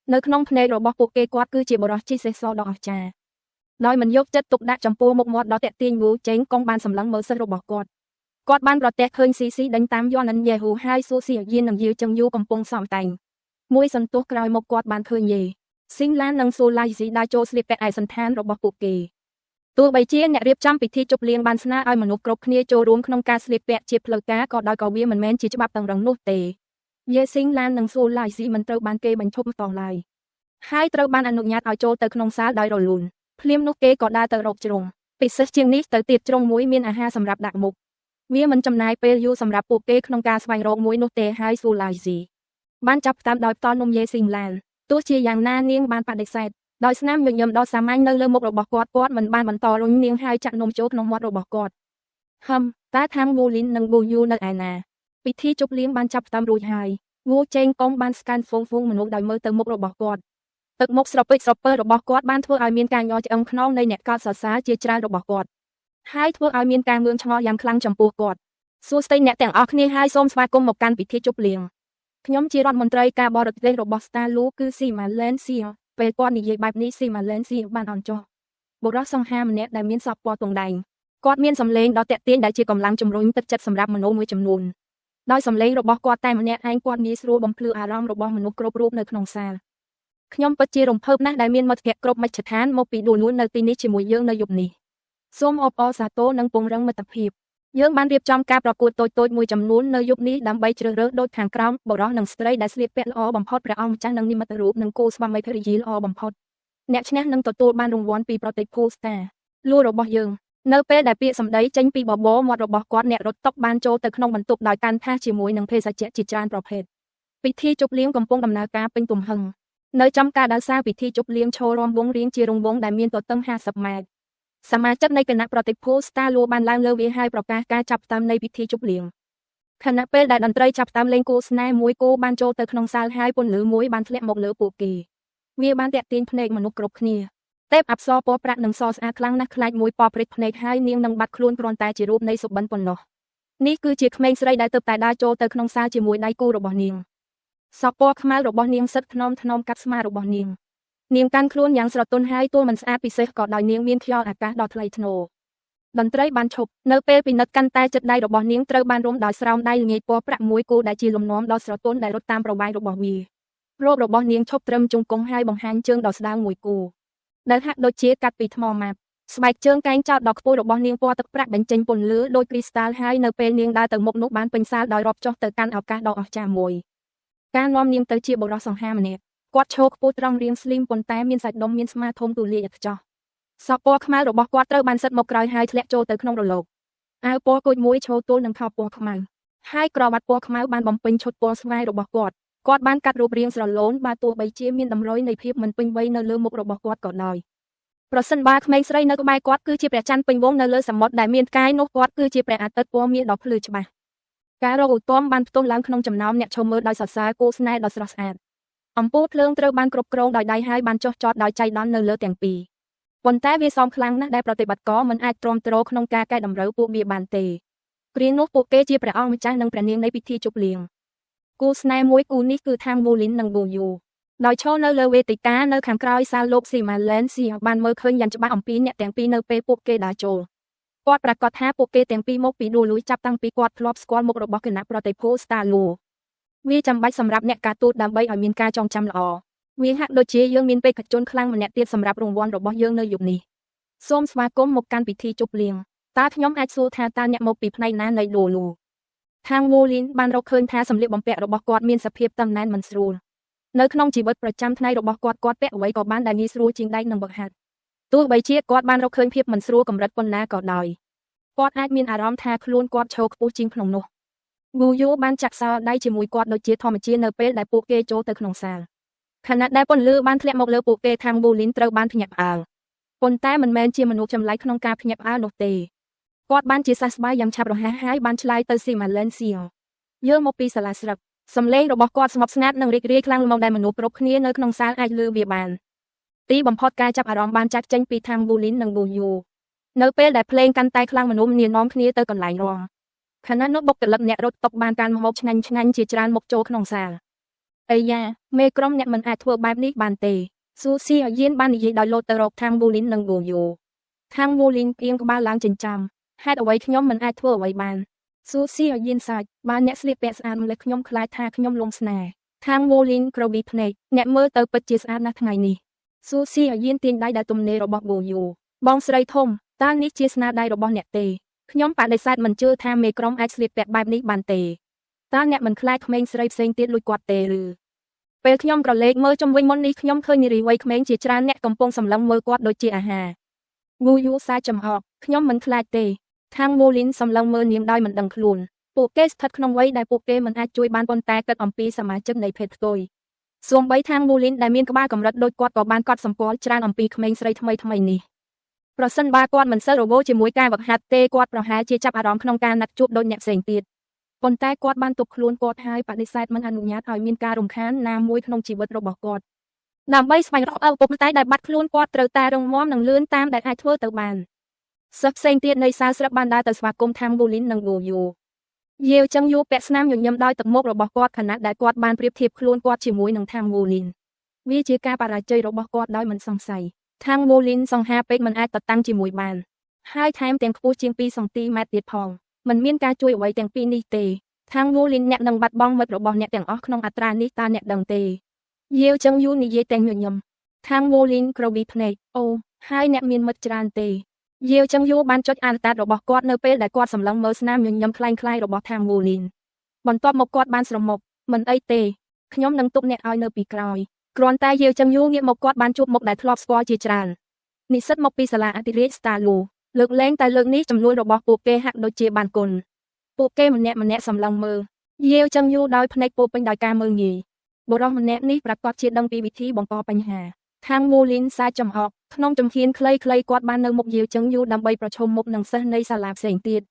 នៅក្នុងភ្នែករបស់ពួកគេគាត់គឺជាបរិសុទ្ធជីសេះសដ៏អស្ចារ្យដោយមិនយកចិត្តទុកដាក់ចំពោះមុខមាត់ដ៏តាក់ទាញវូជេងកុងបានសម្លឹងមើលសិស្សរបស់គាត់បានប្រទះឃើញស៊ីដេញតាមយន់និនយេហ៊ូហើយស៊ូស៊ីអាយៀននិងយាវចឹងយូកំពុងសំតែងមួយសន្ទុះក្រោយមកគាត់បានឃើញយេស៊ីងឡាននិងស៊ូឡៃស៊ីដើរចូលស្លៀកពាក់ឯកសណ្ឋានរបស់ពួកគេទោះបីជាអ្នករៀបចំពិធីជប់លៀងបានស្នើឲ្យមនុស្សគ្រប់គ្នាចូលរួមក្នុងការស្លៀកពាក់ជាផ្លូវការក៏ដោយក៏វាមិនមែនជាច្បាប់តឹងរឹងនោះទេយេស៊ីងឡាននិងស៊ូឡៃស៊ីមិនត្រូវបានគេបញ្ឈប់តឡើយហើយត្រូវបានអនុញ្ញាតឲ្យចូលទៅក្នុងសាលដោយរលូនភ្លាមនោះគេក៏ដើរទៅរកជ្រុងពិសេសជាងនេះទៅទៀតជ្រុងមួយមានអាហារសម្រាប់ដាក់មុខវាមិនចំណាយពេលយូរសម្រាប់ពួកគេក្នុងការស្វែងរកមួយនោះទេហើយស៊ូឡៃស៊ីបានចាប់តាមដោយផ្ទាល់នំយេស៊ីងឡានទោះជាយ៉ាងណានាងបានបដិសេធដោយស្នាមញញឹមដ៏សាមញ្ញនៅលើមុខរបស់គាត់មិនបានបន្តរុញនាងហើយចាក់នំចូលក្នុងមាត់របស់គាត់តើថាំងវូលីននិងវូយូនៅឯណាពិធីជប់លៀងបានចាប់ផ្ដើមរួចហើយវូជេងកុងបានស្កានហ្វូងមនុស្សដោយមើលទៅមុខរបស់គាត់ទឹកមុខស្រពេចស្រពើរបស់គាត់បានធ្វើឲ្យមានការញ័រឆ្អឹងខ្នងនៃអ្នកកោតសរសើរជាច្រើនរបស់គាត់ហើយធ្វើឲ្យមានការងឿងឆ្ងល់យ៉ាងខ្លាំងចំពោះគាត់សួស្តីអ្នកទាំងអស់គ្នាហើយសូមស្វាគមន៍មកកាន់ពិធីជប់លៀងខ្ញុំជារដ្ឋមន្ត្រីការបរទេសរបស់ Star Lu គឺស៊ីម៉ាឡែនសៀពេលគាត់និយាយបែបនេះស៊ីម៉ាឡែនសៀបានអន់ចុះបុរសសង្ហាម្នាក់ដែលមានសពពណ៌ទង់ដែងគាត់មានសម្លេងដ៏តាក់ទាញដែលជាកម្លាំងជំរុញទឹកចិត្តសម្រាប់មនុស្សមួយចំនួនដោយសម្លេងរបស់គាត់តែម្នាក់ឯងគាត់ងាយស្រួលបំភ្លឺអារម្មណ៍របស់មនុស្សគ្រប់រូបនៅក្នុងសាលខ្ញុំពិតជារំភើបណាស់ដែលមានមិត្តភក្តិគ្រប់មជ្ឈដ្ឋានមកពីដួលនួននៅទីនេះជាមួយយើងនៅយប់នេះសូមអបអរសាទរនិងពង្រឹងមិត្តភាពយើងបានរៀបចំការប្រកួតតូចៗមួយចំនួននៅយប់នេះដើម្បីជ្រើសរើសដូចខាងក្រោមបុរសនិងស្ត្រីដែលស្លៀកពាក់ល្អបំផុតព្រះអង្គម្ចាស់និងនិមិត្តរូបនិងគូស្វាមីភរិយាល្អបំផុតអ្នកឈ្នះនឹងទទួលបានរង្វាន់ពីប្រទេសភូស្តាលួរបស់យើង នៅពេលដែលពាក្យសម្ដីចេញពីបបោមាត់របស់គាត់អ្នករត់តុបានចូលទៅក្នុងបន្ទប់ដោយកាន់ថាជាមួយនឹងភេសជ្ជៈជាច្រើនប្រភេទពិធីជប់លៀងកំពុងដំណើរការពេញទំហឹងនៅចំការដើរសារពិធីជប់លៀងឈររាំវង់រៀងជារង្វង់ដែលមានទទឹង50 ម៉ែត្រសមាជិកនៃគណៈប្រតិភូស្តាលូបានឡើងលើវាហើយប្រកាសការចាប់ផ្ដើមនៃពិធីជប់លៀងខណៈពេលដែលតន្ត្រីចាប់ផ្ដើមលេងគូស្នេហ៍មួយគូបានចូលទៅក្នុងសាលហើយពន្លឺមួយបានធ្លាក់មកលើពួកគេវាបានតាក់ទាញភ្នែកមនុស្សគ្រប់គ្នាទេពអប្សរពណ៌ប្រាក់និងសស្អាតខ្លាំងណាស់ខ្លាចមួយពណ៌ព្រិចភ្នែកហើយនាងនឹងបាត់ខ្លួនគ្រាន់តែជារូបនៃសុបិនប៉ុណ្ណោះនេះគឺជាក្មេងស្រីដែលទើបតែដើរចូលទៅក្នុងសាលជាមួយដៃគូរបស់នាងសក់ពណ៌ខ្មៅរបស់នាងសិតថ្នមកាត់ស្មារបស់នាងកាន់ខ្លួនយ៉ាងស្រទន់ហើយទោះមិនស្អាតពិសេសក៏ដោយនាងមានខ្យល់អាកាសដ៏ថ្លៃថ្នូរតន្ត្រីបានឈប់នៅពេលពិនិត្យកាន់តែចិត្តដៃរបស់នាងត្រូវបានរុំដោយស្រោមដៃល្ងាចពណ៌ប្រាក់មួយគូដែលជាលំនាំដ៏ស្រទន់ដែលរត់តាមប្រវាយរបស់វារោបរបស់នាងឈប់ត្រឹមជង្គង់ហើយបង្ហាញជើងដ៏ស្ដើងមួយគូដែលហាក់ដូចជាកាត់ពីថ្មម៉ាប់ស្បែកជើងកែងចោតដ៏ខ្ពស់របស់នាងពណ៌ទឹកប្រាក់បញ្ចេញពន្លឺដូចគ្រីស្តាល់ហើយនៅពេលនាងដើរទៅមុខនោះបានពេញសាលដោយរាប់ចុះទៅកាន់ឱកាសដ៏អស្ចារ្យមួយការនាំនាងទៅជាបុរសសង្ហាម្នាក់គាត់ឈរខ្ពស់ត្រង់រាងស្លីមប៉ុន្តែមានសាច់ដុំមានស្មាធំទូលាយឥតខ្ចោះសក់ពណ៌ខ្មៅរបស់គាត់ត្រូវបានសិតមកក្រោយហើយធ្លាក់ចូលទៅក្នុងរលកអាវពណ៌គូចមួយឈរទល់នឹងខោពណ៌ខ្មៅហើយក្រវ៉ាត់ពណ៌ខ្មៅបានបំពេញឈុតពណ៌ស្វាយរបស់គាត់បានកាត់រូបរាងស្រឡូនបើទោះបីជាមានតម្រុយនៃភាពមិនពេញវ័យនៅលើមុខរបស់គាត់ក៏ដោយប្រសិនបើក្មេងស្រីនៅក្បែរគាត់គឺជាព្រះច័ន្ទពេញវងនៅលើសមុទ្រដែលមានកាយនោះគាត់គឺជាព្រះអាទិត្យពណ៌មាសដ៏ភ្លឺច្បាស់ការរកឧត្តមបានផ្ទុះឡើងក្នុងចំណោមអ្នកឈមមើលដោយសរសើរគូស្នេហ៍ដ៏ស្រស់ស្អាតអំពូលភ្លើងត្រូវបានគ្រប់គ្រងដោយដៃហើយបានចុះចតដោយចៃដន្យនៅលើទាំងពីរប៉ុន្តែវាសមខ្លាំងណាស់ដែលប្រតិបត្តិការមិនអាចទ្រាំទ្រក្នុងការកែតម្រូវពួកវាបានទេគ្រានោះពួកគេជាព្រះអង្គម្ចាស់និងព្រះនាងនៃពិធីជប់លៀងគូស្នេហ៍មួយគូនេះគឺថាងវូលីននិងប៊ូយូដោយឈរនៅលើវេទិកានៅខាងក្រោយសាលលោកស៊ីម៉ាឡែនស៊ីបានមើលឃើញយ៉ាងច្បាស់អំពីអ្នកទាំងពីរនៅពេលពួកគេដើរចូលគាត់ប្រកាសថាពួកគេទាំងពីរមកពីដួលលួយចាប់តាំងពីគាត់ធ្លាប់ស្គាល់មុខរបស់គណៈប្រតិភូស្តាលូវាចាំបាច់សម្រាប់អ្នកការទូតដើម្បីឲ្យមានការចងចាំល្អវាហាក់ដូចជាយើងមានបេក្ខជនខ្លាំងម្នាក់ទៀតសម្រាប់រង្វាន់របស់យើងនៅយុគនេះសូមស្វាគមន៍មកកាន់ពិធីជប់លៀងតើខ្ញុំអាចសួរថាតើអ្នកមកពីផ្នែកណានៃដួលលូខាងវូលីនបានរកឃើញថាសម្លៀកបំពាក់របស់គាត់មានសភាពតឹងណែនមិនស្រួលនៅក្នុងជីវិតប្រចាំថ្ងៃរបស់គាត់ពាក់អ្វីក៏បានដែលងាយស្រួលជាងដែកនិងបឹកហាត់ទោះបីជាគាត់បានរកឃើញភាពមិនស្រួលកម្រិតប៉ុណ្ណាក៏ដោយគាត់អាចមានអារម្មណ៍ថាខ្លួនគាត់ឈរខ្ពស់ជាងក្នុងនោះវូយូបានចាក់សោដៃជាមួយគាត់ដូចជាធម្មជាតិនៅពេលដែលពួកគេចូលទៅក្នុងសាលខណៈដែលពន្លឺបានធ្លាក់មកលើពួកគេខាងវូលីនត្រូវបានភ្ញាក់ផ្អើលប៉ុន្តែមិនមែនជាមនុស្សចម្លែកក្នុងការភ្ញាក់ផ្អើលនោះទេគាត់បានជាសះស្បើយយ៉ាងឆាប់រហ័សហើយបានឆ្លើយទៅស៊ីម៉ាឡែនសៀងយើងមកពីសាលាស្រុកសំឡេងរបស់គាត់ស្ងប់ស្ងាត់និងរីករាយខ្លាំងមកដែលមនុស្សគ្រប់គ្នានៅក្នុងសាលអាចឮវាបានទីបំផុតការចាប់អារម្មណ៍បានចាក់ចេញពីខាងវូលីននិងប៊ូយូនៅពេលដែលភ្លេងកាន់តែខ្លាំងមនុស្សនានាំគ្នាទៅកន្លែងរងខណៈនោះបុគ្គលិកអ្នករត់តុបានកាន់ម្ហូបឆ្ងាញ់ជាច្រើនមកចូលក្នុងសាលអីយ៉ាមេក្រុមអ្នកមិនអាចធ្វើបែបនេះបានទេស៊ូស៊ីអាយៀនបាននិយាយដោយលោតទៅរកខាងវូលីននិងប៊ូយូខាងវូលីនអៀងក្បាលឡើងចិញ្ចាំហេតុអ្វីខ្ញុំមិនអាចធ្វើអ្វីបានស៊ូស៊ីអាយៀនសាច់បើអ្នកស្លៀកពាក់ស្អាតម្លេះខ្ញុំខ្លាចថាខ្ញុំលងស្នេហ៍ខាងវូលីនក្រវីភ្នែកអ្នកមើលទៅពិតជាស្អាតណាស់ថ្ងៃនេះស៊ូស៊ីអាយៀនទាញដៃដែលទំនេររបស់ប៊ូយូបងស្រីធំតើនេះជាស្នាដៃរបស់អ្នកទេខ្ញុំបដិសេធមិនជឿថាមេក្រុមអាចស្លៀកពាក់បែបនេះបានទេតើអ្នកមិនខ្លាចក្មេងស្រីផ្សេងទៀតលួចគាត់ទេឬពេលខ្ញុំក្រឡេកមើលជុំវិញមុននេះខ្ញុំឃើញនារីវ័យក្មេងជាច្រើនអ្នកកំពុងសម្លឹងមើលគាត់ដូចជាអាហារវូយូសាចំអកខ្ញុំមិនខ្លាចទេខាងវូលីនសម្លឹងមើលនាងដោយមិនដឹងខ្លួនពួកគេស្ថិតក្នុងវ័យដែលពួកគេមិនអាចជួយបានប៉ុន្តែគិតអំពីសមាជិកនៃភេទផ្ទុយសូម្បីខាងវូលីនដែលមានក្បាលកម្រិតដូចគាត់ក៏បានកត់សម្គាល់ច្រើនអំពីក្មេងស្រីថ្មីនេះប្រសិនបើគាត់មិនសូវរវល់ជាមួយការវឹកហាត់ទេគាត់ប្រហែលជាចាប់អារម្មណ៍ក្នុងការណាត់ជួបដូចអ្នកផ្សេងទៀតប៉ុន្តែគាត់បានទប់ខ្លួនគាត់ហើយបដិសេធមិនអនុញ្ញាតឲ្យមានការរំខានណាមួយក្នុងជីវិតរបស់គាត់ដើម្បីស្វែងរកឪពុកម្ដាយដែលបាត់ខ្លួនគាត់ត្រូវតែរងមាំនិងលឿនតាមដែលអាចធ្វើទៅបានសិស្សផ្សេងទៀតនៃសាលស្រាប់បានដើរទៅស្វាគមន៍ខាងវូលីននិងប៊ូយូយាវចឹងយូពាក់ស្នាមញញឹមដោយទឹកមុខរបស់គាត់ខណៈដែលគាត់បានប្រៀបធៀបខ្លួនគាត់ជាមួយនឹងខាងវូលីនវាជាការបរាជ័យរបស់គាត់ដោយមិនសង្ស័យខាងវូលីនសង្ហាពេកមិនអាចតតាំងជាមួយបានហើយថែមទាំងខ្ពស់ជាង2សង់ទីម៉ែត្រទៀតផងមិនមានការជួយអ្វីទាំងពីរនេះទេខាងវូលីនអ្នកនឹងបាត់បង់មិត្តរបស់អ្នកទាំងអស់ក្នុងអត្រានេះតើអ្នកដឹងទេយាវចឹងយូនិយាយទាំងញញឹមខាងវូលីនក្រវីភ្នែកអូហើយអ្នកមានមិត្តច្រើនទេយាវចឹងយូបានចុចអានតាតរបស់គាត់នៅពេលដែលគាត់សម្លឹងមើលស្នាមញញឹមคล้ายៗរបស់ខាងវូលីនបន្ទាប់មកគាត់បានស្រមុកមិនអីទេខ្ញុំនឹងទុកអ្នកឲ្យនៅពីក្រោយគ្រាន់តែយាវចឹងយូងាកមកគាត់បានជួបមុខដែលធ្លាប់ស្គាល់ជាច្រើននិស្សិតមកពីសាលាអធិរាជស្តាលូ លើកលែងតែលើកនេះចំនួនរបស់ពួកគេហាក់ដូចជាបានគុណពួកគេម្នាក់សម្លឹងមើលយាវចឹងយូរដោយភ្នែកពោពេញដោយការមើលងាយបុរសម្នាក់នេះប្រកាសជាដឹងពីវិធីបង្កបញ្ហាខាងមូលីនសាចំអកក្នុងជំហានខ្លីៗគាត់បាននៅមុខយាវចឹងយូរដើម្បីប្រឈមមុខនឹងសិស្សនៃសាលាផ្សេងទៀត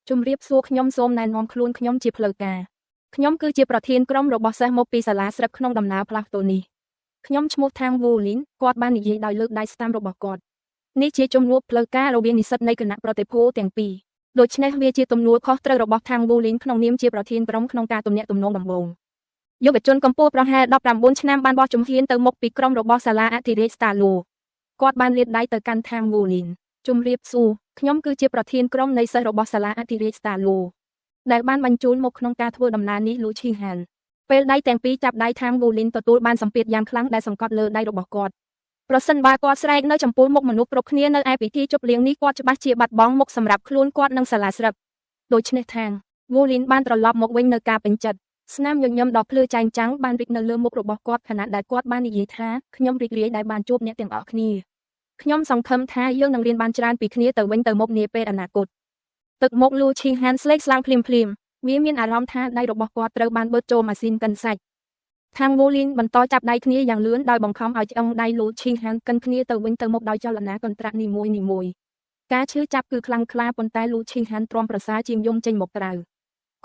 ជំរាបសួរខ្ញុំសូមណែនាំខ្លួនខ្ញុំជាផ្លូវការខ្ញុំគឺជាប្រធានក្រុមរបស់សិស្សមកពីសាលាស្រុកក្នុងដំណើរផ្លាស់ប្តូរនេះខ្ញុំឈ្មោះថាងវូលីនគាត់បាននិយាយដោយលើកដៃស្ដាំរបស់គាត់នេះជាជំនួបផ្លូវការរវាងនិស្សិតនៃគណៈប្រតិភូទាំងពីរដូច្នេះវាជាទំនួលខុសត្រូវរបស់ថាងវូលីនក្នុងនាមជាប្រធានក្រុមក្នុងការទំនាក់ទំនងដំបូងយុវជនកម្ពុជាប្រហែល19ឆ្នាំបានបោះជំហានទៅមុខពីក្រុមរបស់សាលាអធិរាជស្តាឡូគាត់បានលាតដៃទៅកាន់ថាងវូលីនជំរាបសួរខ្ញុំគឺជាប្រធានក្រុមនៃសិស្សរបស់សាលាអធិរាជស្តាឡូដែលបានបញ្ជូនមកក្នុងការធ្វើដំណើរនេះលូឈីហានពេលដៃទាំងពីរចាប់ដៃថាងវូលីនទទួលបានសម្ពាធយ៉ាងខ្លាំងដែលសង្កត់លើដៃរបស់គាត់ប្រសិនបើគាត់ស្រែកនៅចំពោះមុខមនុស្សគ្រប់គ្នានៅឯពិធីជប់លៀងនេះគាត់ច្បាស់ជាបាត់បង់មុខសម្រាប់ខ្លួនគាត់និងសាលាស្រុកដូច្នេះថាងវូលីនបានត្រឡប់មកវិញនៅការពេញចិត្តស្នាមញញឹមដ៏ភ្លឺចែងចាំងបានរីកនៅលើមុខរបស់គាត់ខណៈដែលគាត់បាននិយាយថាខ្ញុំរីករាយដែលបានជួបអ្នកទាំងអស់គ្នាខ្ញុំសង្ឃឹមថាយើងនឹងរៀនបានច្រើនពីគ្នាទៅវិញទៅមកនាពេលអនាគតទឹកមុខលូឈីហានស្លេកស្លាំងភ្លាមវាមានអារម្មណ៍ថាដៃរបស់គាត់ត្រូវបានបឺតចូលម៉ាស៊ីនកិនសាច់ខាងវូលីនបន្តចាប់ដៃគ្នាយ៉ាងលឿនដោយបង្ខំឲ្យឆ្អឹងដៃលូឈីហានកិនគ្នាទៅវិញទៅមកដោយចលនាកន្ត្រាក់នីមួយការឈឺចាប់គឺខ្លាំងក្លាប៉ុន្តែលូឈីហានទ្រាំប្រសើរជាងយំចេញមកក្រៅ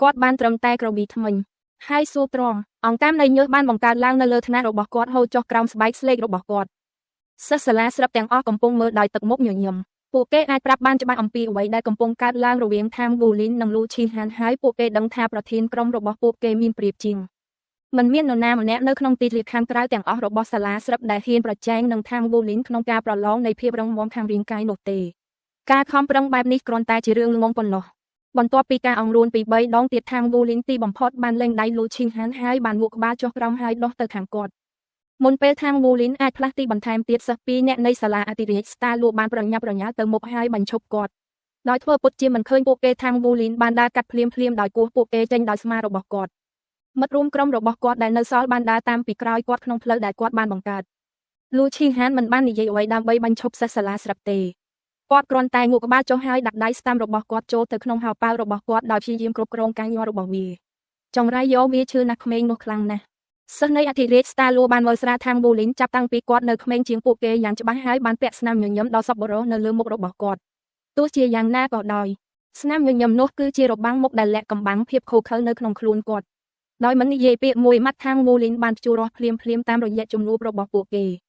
គាត់បានត្រឹមតែក្រវីថ្មិញហើយសួរទ្រាំអង្កាមនៃញើសបានបង្កើតឡើងនៅលើថ្នាក់របស់គាត់ហូរចុះក្រោមស្បែកស្លេករបស់គាត់សិស្សសាលាស្រាប់ទាំងអស់កំពុងមើលដោយទឹកមុខញញឹមពួកគេអាចប្រាប់បានច្បាស់អំពីអ្វីដែលកំពុងកើតឡើងរវាងថាងវូលីននិងលូឈីហានហើយពួកគេដឹងថាប្រធានក្រុមរបស់ពួកគេមានប្រៀបជាងមិនមាននរណាម្នាក់នៅក្នុងទីធ្លាខាងក្រៅទាំងអស់របស់សាលាស្រាប់ដែលហ៊ានប្រជែងនឹងថាងវូលីនក្នុងការប្រឡងនៃភាពរឹងមាំខាងរាងកាយនោះទេការខំប្រឹងបែបនេះគ្រាន់តែជារឿងល្ងងប៉ុណ្ណោះបន្ទាប់ពីការអង្រួនពី3ដងទៀតថាងវូលីនទីបំផុតបានលែងដៃលូឈីហានហើយបានងក់ក្បាលចុះក្រោមហើយដោះទៅខាងគាត់មុនពេលថាងវូលីនអាចផ្លាស់ទីបន្ថែមទៀតសិស្ស2នាក់នៃសាលាអធិរាជស្តាឡូបានប្រញាប់ប្រញាល់ទៅមុខហើយបញ្ឈប់គាត់ដោយធ្វើពុតជាមិនឃើញពួកគេថាងវូលីនបានដើរកាត់ភ្លាមដោយគោះពួកគេចេញដោយស្មារបស់គាត់មិត្តរួមក្រុមរបស់គាត់ដែលនៅសល់បានដើរតាមពីក្រោយគាត់ក្នុងផ្លូវដែលគាត់បានបង្កើតលូឈីហានមិនបាននិយាយអ្វីដើម្បីបញ្ឈប់សិស្សសាលាស្រាប់ទេគាត់គ្រាន់តែងក់ក្បាលចុះហើយដាក់ដៃស្ដាំរបស់គាត់ចូលទៅក្នុងហោប៉ៅរបស់គាត់ដោយព្យាយាមគ្រប់គ្រងការញ័ររបស់វាចង្រៃយកវាឈឺណាស់ក្មេងនោះខ្លាំងណាស់សិស្សនៃអធិរាជស្តាឡូបានមើលស្រាថាងវូលីនចាប់តាំងពីគាត់នៅក្មេងជាងពួកគេយ៉ាងច្បាស់ហើយបានពាក់ស្នាមញញឹមដ៏សប្បុរសនៅលើមុខរបស់គាត់ទោះជាយ៉ាងណាក៏ដោយស្នាមញញឹមនោះគឺជារបាំងមុខដែលលាក់កំបាំងភាពខូខើនៅក្នុងខ្លួនគាត់ដោយមិននិយាយពាក្យមួយម៉ាត់ថាងវូលីនបានភ្ជួររាស់ភ្លាមតាមរយៈជំនួបរបស់ពួកគេ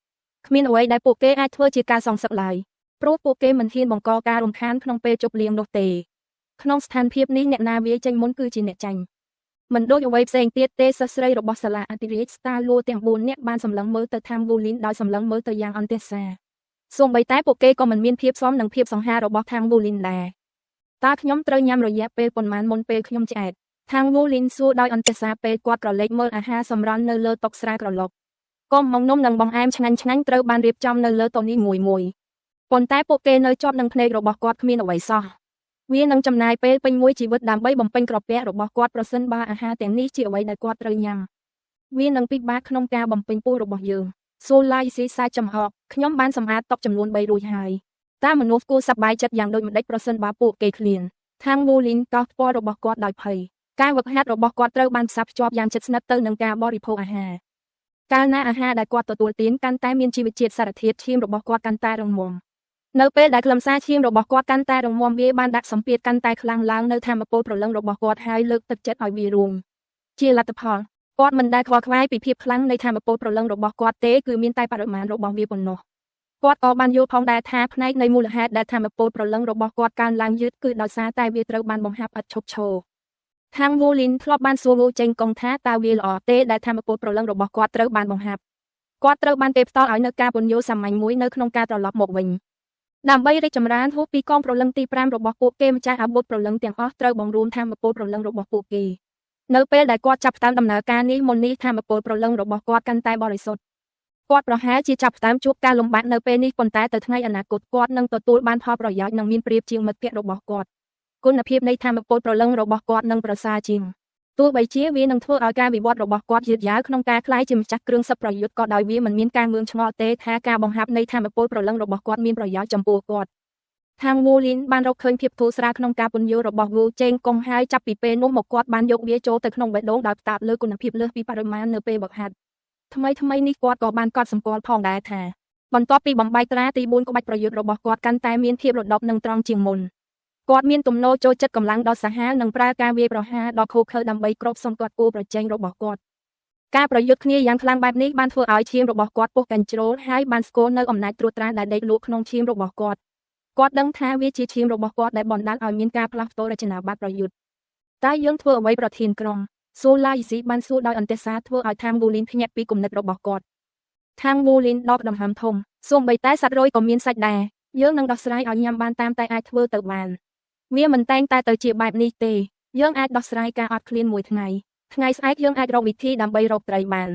គ្មានអ្វីដែលពួកគេអាចធ្វើជាការសងសឹកឡើយព្រោះពួកគេមិនហ៊ានបង្កការរំខានក្នុងពេលជប់លៀងនោះទេក្នុងស្ថានភាពនេះអ្នកណាវាចេញមុនគឺជាអ្នកចាញ់មិនដូចអ្វីផ្សេងទៀតទេសិស្សស្រីរបស់សាលាអធិរាជស្តាឡូទាំង4នាក់បានសម្លឹងមើលទៅថាងវូលីនដោយសម្លឹងមើលទៅយ៉ាងអន្ទះសាសូម្បីតែពួកគេក៏មិនមានភាពសមនឹងភាពសង្ហារបស់ថាងវូលីនដែរតើខ្ញុំត្រូវញ៉ាំរយៈពេលប៉ុន្មានមុនពេលខ្ញុំឆ្អែតថាងវូលីនសួរដោយអន្ទះសាពេលគាត់ក្រឡេកមើលអាហារសម្រន់នៅលើតុស្រាក្រឡុកកុំមកនំនិងបង្អែមឆ្ងាញ់ត្រូវបានរៀបចំនៅលើតុនេះមួយប៉ុន្តែពួកគេនៅជាប់នឹងភ្នែករបស់គាត់គ្មានអ្វីសោះវានឹងចំណាយពេលពេញមួយជីវិតដើម្បីបំពេញក្រពះរបស់គាត់ប្រសិនបើអាហារទាំងនេះជាអ្វីដែលគាត់ត្រូវញ៉ាំវានឹងពិបាកក្នុងការបំពេញពោះរបស់យើងសូឡាយស៊ីសាចំអកខ្ញុំបានសម្អាតតុចំនួន3រួចហើយតើមនុស្សគួរសប្បាយចិត្តយ៉ាងដូចម្តេចប្រសិនបើពួកគេឃ្លានថាងវូលីនកោសថ្ពាល់របស់គាត់ដោយភ័យការវឹកហាត់របស់គាត់ត្រូវបានផ្សារភ្ជាប់យ៉ាងជិតស្និទ្ធទៅនឹងការបរិភោគអាហារកាលណាអាហារដែលគាត់ទទួលទានកាន់តែមានជីវជាតិសារធាតុឈាមរបស់គាត់កាន់តែរឹងមាំនៅពេលដែលខ្លឹមសារឈាមរបស់គាត់កាន់តែរឹងមាំវាបានដាក់សម្ពាធកាន់តែខ្លាំងឡើងនៅធម៌ពលព្រលឹងរបស់គាត់ហើយលើកទឹកចិត្តឲ្យវារួមជាលទ្ធផលគាត់មិនដែលខ្វល់ខ្វាយពីភាពខ្លាំងនៃធម៌ពលព្រលឹងរបស់គាត់ទេគឺមានតែបរិមាណរបស់វាប៉ុណ្ណោះគាត់ក៏បានយល់ផងដែរថាផ្នែកនៃមូលហេតុដែលធម៌ពលព្រលឹងរបស់គាត់កើនឡើងយឺតគឺដោយសារតែវាត្រូវបានបង្ហាប់ឥតឈប់ឈរខាងវូលីនធ្លាប់បានសួរវូចេងកងថាតើវាល្អទេដែលធម៌ពលព្រលឹងរបស់គាត់ត្រូវបានបង្ហាប់គាត់ត្រូវបានទេផ្ដល់ឲ្យនៅការពន្យល់សាមញ្ញមួយនៅក្នុងការត្រឡប់មកវិញដើម្បីរីកចម្រើនហួសពីកងប្រលឹងទី5របស់ពួកគេម្ចាស់អាវុធប្រលឹងទាំងអស់ត្រូវបង្រួមធម៌ពលប្រលឹងរបស់ពួកគេនៅពេលដែលគាត់ចាប់ផ្ដើមដំណើរការនេះមុននេះធម៌ពលប្រលឹងរបស់គាត់កាន់តែបរិសុទ្ធគាត់ប្រហែលជាចាប់ផ្ដើមជួបការលំបាកនៅពេលនេះប៉ុន្តែទៅថ្ងៃអនាគតគាត់នឹងទទួលបានផលប្រយោជន៍និងមានប្រៀបជាងមិត្តភក្តិរបស់គាត់គុណភាពនៃធម៌ពលប្រលឹងរបស់គាត់នឹងប្រសើរជាងទោះបីជាវានឹងធ្វើឲ្យការវិវត្តរបស់គាត់យឺតយ៉ាវក្នុងការក្លាយជាម្ចាស់គ្រឿងសឹកប្រយុទ្ធក៏ដោយវាមិនមានការងឿងឆ្ងល់ទេថាការបង្ហាប់នៃធម៌ពលប្រលឹងរបស់គាត់មានប្រយោជន៍ចំពោះគាត់ ทางวูลินบ้านเราเคยเพียบทูสราขนมกาปนโยระบอกวูเจงกงไฮจับปีเปนุ่มหมกกอดบ้านยกเบี้ยโจแต่ขนมใบโดงดาวตาเลือกุนพิบเลือปีปริมาณเนเปบักหัดทำไมนี่กอดก่อบ้านกอดสมกอดพองได้แท้บนต่อปีบำใบตราตีบุญก็ใบประยุทธ์ระบอกกอดกันแต่เมียนเพียบรถดอกหนึ่งตรองจิงมนกอดเมียนตุ่มโนโจจัดกำลังดอสหาหนึ่งปราการเวประหาดอกโคเคอร์ดำใบกรบสมกอดกูประเจงระบอกกอดการประยุทธ์นี้ยังพลังแบบนี้บ้านทัวเอาทีมระบอกกอดพวกกันโจรให้บ้านสโกเนอร์อำนาจตรวจตราได้เด็กลูกขนมทีมระบอกกอดกอดดังท้าวิจิทีมระบอกกอดได้บอลด้านเอามีนการพลังโตรชนาบัตประยุทธ์ใต้ยังทัวไว้ประเทศกรองโซลาอิสิบ้านสู้ดอยอันเตซาทัวเอาทางบูลินขยับปีกลุ่มนักระบอกกอดทางบูลินดอกดำหำทมส่งใบใต้สัตว์โรยก็มีนสัตว์แดเยอะนังดอกสไลเอายำบานตามไตไอทัวเติบบานเมียมันแต่งตาเตอจีแบบนี้เตเยอะไอดอกสไลการอัดเคลียนมวยไงไอเยอะไอเราวิธีดำใบเราไตรบาน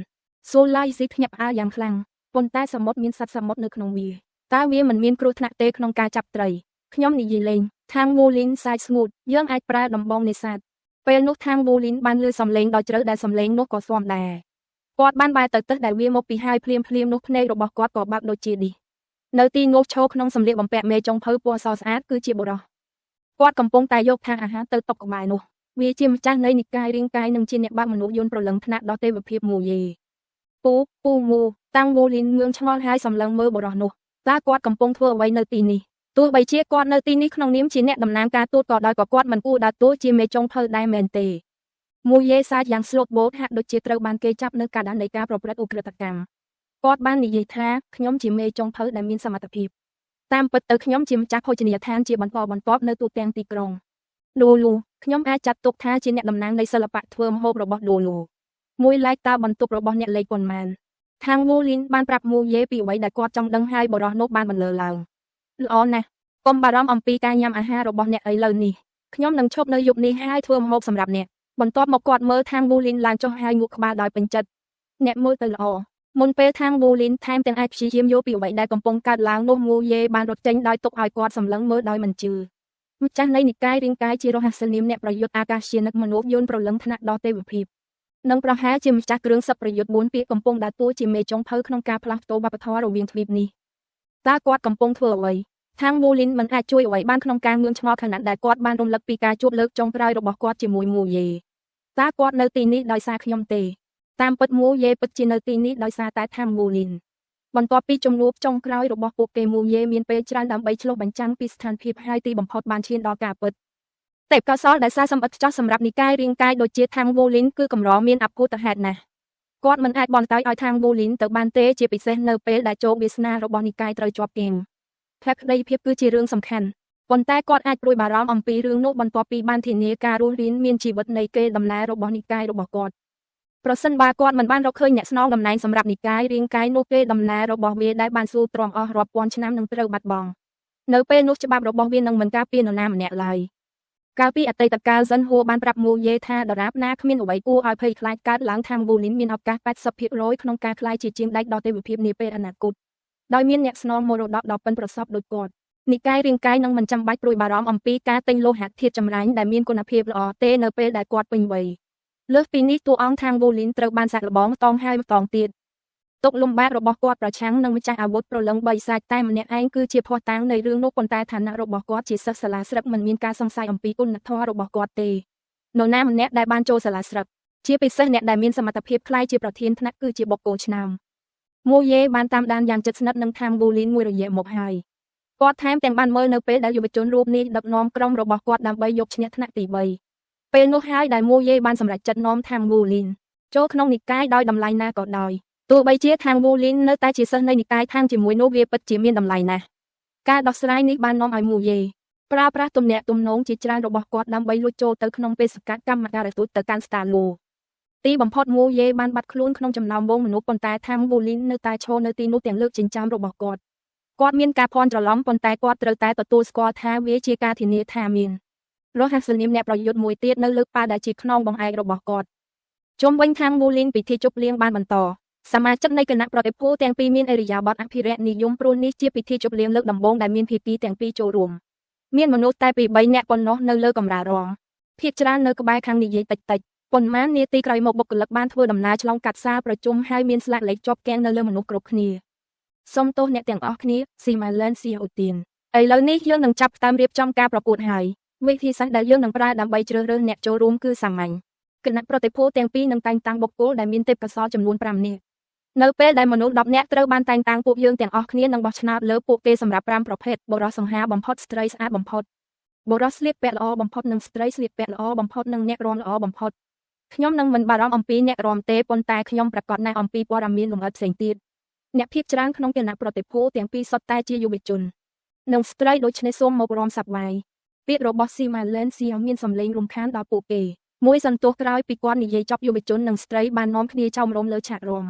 โซลาอิสิขยับอาอย่างคลังปนใต้สมมติมีนสัตว์สมมติในขนมวีตาเวียมันมีนครูธนาเตขนมกาจับไตรขย่อมนิยิเลงทางบูลินไซส์สมูทเยื่องไอปลาดำบองในสัตว์เป็นนกทางบูลินบ้านเลือสำเลงดอยเจอได้สำเลงนกกอดฟอมแดกอดบ้านใบเตอได้เวียมปีไฮเพลียมนกในระบบกอดกอบักโดจีดีเนตีงกโชคน้องสำเร็จบำแปะเมจงเพอปัวซอสอาร์คือจีบรอกอดกำปงตายยกทางอาหารเตอตกกับใบนกวีจิมจ้างในนิกายริงกายหนึ่งจีเนบ้านมนุษย์ยนต์ประหลังธนาดอเตวเพียบมูเยปูมูตั้งบูลินเมืองชงอลไฮสำลังเมื่อบรอนกตากอดกำปงทั่วไว้เนตีนี้ตัวใบเชี่ยกอดเนตีนี้ขนมนิ้มจีเนดำน้ำการตูดกอดดอยกอดมันกู้ดาตัวจีเมจงเพอได้เมนเตมูเยซาอย่างสโลปโบกหักโดยเจตระบานเกจับเนื้อการดันในการประพฤติอุกฤษกรรมกอดบ้านนิยท้าขย่มจีเมจงเพอได้มีสมรรถภาพตามปิดเตอขย่มจิมจักโภชนียทานจีบันปอบเนื้อตัวแตงตีกรองลูขย่มอาจัดตกท้าจีเนดำน้ำในศิลปะเทอมโฮบระบบลูมวยไล่ตาบันตุกระบบเนี่ยเลยปนมันทางวูลินบ้านปรับมูเยปีไว้ได้กอดจังดังไฮบรอนกบ้านบันเลอลางล้อนะกรมบารอมอัมปีการยำอาหารระบบเนี่ยเลยนี่ขย่มนังชอบในยุคนี้ให้เทอมโฮบสำหรับเนี่ยบนตอบมากอดเมื่อทางบูลินลางจ้องให้งูขบาดอยเป็นจัดเน็ตมือตลอมนเปทางบูลินแทมแต่งไอพีเยี่ยมโยปีไว้ได้กำปงการล้างนมงูเยบานรถเจงดอยตกออยกอดสำลังเมื่อดอยมันจือมิจังในนิกายริงกายจิโรหัสนิมเนประยุทธ์อากาศเชียนักมนุษย์ยนต์ประลังธนาดอเตวิพีนังประหารจิมจักเรื่องสับประยุทธ์บุญปีกำปงดาตัวจิมเมจงเพิกนองการพลังโตบาปทอระเวียงทวีปนี้ตากอดกำปงเถื่อไว้ทางบูลินมันอาจช่วยไว้บ้านขนมกลางเมืองชงอขนาดได้กอดบ้านรมลักปีกาจุดเลิกจงปลายระบบกอดจิมวยมูเยตากอดเนตีนี้ดอยซาขยมเตตามปิดมูเยปิดจีเนตีนี้ดอยซาแต่ทางบูลินบรรทอปีจมรูปจงกลายระบบโปเกมูเยมีนเปจรันดำใบชโลบัญจังปีสถานพิบให้ตีบัมพอดบานเชียนดอกาปิดแต่ก็ซอได้ซาสมบัติจ้าสำหรับนิกายเรียงกายโดยเจทางบูลินคือกำร้องมีนอับกูตะแหดนะกอดมันอาจบอลตายเอาทางบูลินแต่บานเตเจปิเซนเนเปได้โจบิสนาระบบนิกายตรจอบเก่งแพ็กได้เพียบคือจีเรื่องสำคัญบนใต้กอดอาจปลุยบารอมอัมปีเรื่องโนบนตัวปีบ้านถิ่นเนการูรินมีนชีวิตในเกดำแลระบบนิกายระบบกอดเพราะสันบากอดมันบ้านเราเคยเนี่ยสนองดำแหน่งสำหรับนิกายเรียงกายโนเกดำแลระบบเวได้บานสู้ตรองอรอบปอนชนะนังเตอร์บัดบองเนเปนุฉบับระบบเวียนังเหมือนกาปีนนามเนี่ยเลยกาปีอัตยตการซันโฮบ้านปรับมูเยธาดรับนาขมิ้นไว้กู้เอาเพย์คลายการล้างทางบูลินมีนเอาการปัดสพิร้อยขนมการคลายจีจิมได้ดอเตวิพิบนี้เป็นอนาคตโดยมีนเนี่ยสนองโมโรดอกเป็นประสบโดยกอดนิกายเรียงกายนังมันจำใบปลุยบารอมอัมปีกาเต็งโลหะเทียจำร้ายได้มีนกุณภาพละอเตเนเปได้กอดเป็นไว้เลือกปีนี้ตัวอ้องทางบูลินเติบานสักระบองตองให้ตองตีดตกลมบ้าระบบกอดประชังนังวิจัยอาวุธประลังใบสายใต้มันเนี่ยไอ้คือเชียพอตังในเรื่องนกปนตายฐานะระบบกอดจีสักสลาสรับมันมีการสงสัยอัมปีกุนนักทอระบบกอดเตโนนามันเนี่ยได้บานโจสลาสรับเชียปิเซเนี่ยได้มีสมรรถภาพคล้ายเชียประเทศธนักคือเชียบกโกชนามโมเยบานตามดานอย่างจัดสนับนังทางบูลินมวยระเยหมกไฮกอดแทมแต่งบ้านเมื่อเนเปได้อยู่ไปจนรูปนี้ดับน้อมกล้องระบบกอดดำใบยกชนะธนักตีใบเป็นนกไฮได้โมเยบานสำหรับจัดน้อมทางบูลินโจขนมนิกายดอยดำลายหน้ากอดดอยตัวใบเชี่ยทางบูลินเนื้อตาจีเซนในนิกายทางจิมวยโนเวียปัจจิมีนดำลายนะการดอกสไลนี้บานน้อมไอมูเยปราประตุ่มเนี่ยตุ่มน้องจีจานระบบกอดดำใบลุโจเตอขนมเป็นสกัดกรรมการตุเตอการสตาร์โลตีบัมพอดมูเยบานบัดคลุ้นขนมจำนำวงมนุษย์ปนตายทางบูลินเนื้อตาโชเนื้อตีนุเตียงเลือกจินจามระบบกอดมีนการพรจะล้อมปนตายกอดเตอตายตัวสกอดท้าเวชีกาทินีทามินรหัสนิมเนี่ยประยุทธ์มวยเตี้ยเนื้อเลือกปลาได้จีขนมบองไอระบบกอดจมวันทางบูลินปิดที่จุบเลี้ยงบานบรรต่อสมาชิกในคณะประเทศผู้แต่งปีมีนเอริยาบอดอภิเรศนิยมปรุนิเจียปิดที่จุบเลี้ยงเลือกดำบงได้มีนพีปีแต่งปีโจรวมมีนมนุษย์แต่ปีใบเนี่ยปนเนาะเนื้อเลือกกำรารองพิจารณาเนื้อกระบายครั้งนี้ยิ่งติดปนม้าเนี่ยตีไกลหมกบกลักบ้านทั่วดำนาฉลองกัดซาประจุมให้มีนสลักเล็กจอบแกงเนื้อเลือกมนุษย์กรบคณีส้มโตเนี่ยแต่งออกนี้ซีมาเลนซีโอตีนไอ ឥឡូវនេះយើងនឹងចាប់ផ្ដើមរៀបចំការប្រកួតហើយវិធីសាស្ត្រដែលយើងនឹងប្រើដើម្បីជ្រើសរើសអ្នកចូលរួមគឺសាមញ្ញគណៈប្រតិភូទាំងពីរនឹងតែងតាំងបុគ្គលដែលមានទេពកោសល្យចំនួន5នាក់នៅពេលដែលមនុស្ស10នាក់ត្រូវបានតែងតាំងពួកយើងទាំងអស់គ្នានឹងបោះឆ្នោតលើពួកគេសម្រាប់5ប្រភេទបុរសសង្ហាបំផុតស្ត្រីស្អាតបំផុតបុរសស្លៀកពាក់ល្អបំផុតនិងស្ត្រីស្លៀកពាក់ល្អបំផុតនិងអ្នករាំល្អបំផុតខ្ញុំនឹងមិនបារម្ភអំពីអ្នករាំទេប៉ុន្តែខ្ញុំប្រកាសណាស់អំពីព័ត៌មានលម្អិតផ្សេងទៀតអ្នកភាគច្រើនក្នុងគណៈប្រតិភូទាំងពីរសុទ្ធតែជាយុវជននិងស្ត្រីដូច្នេះសូមមករំសាប់វាយពាក្យរបស់ស៊ីម៉ាឡែនស៊ីមានសម្លេងរំខានដល់ពួកគេមួយសន្ទុះក្រោយពីគាត់និយាយចប់យុវជននិងស្ត្រីបាននាំគ្នាចោមរំលើឆាករាំ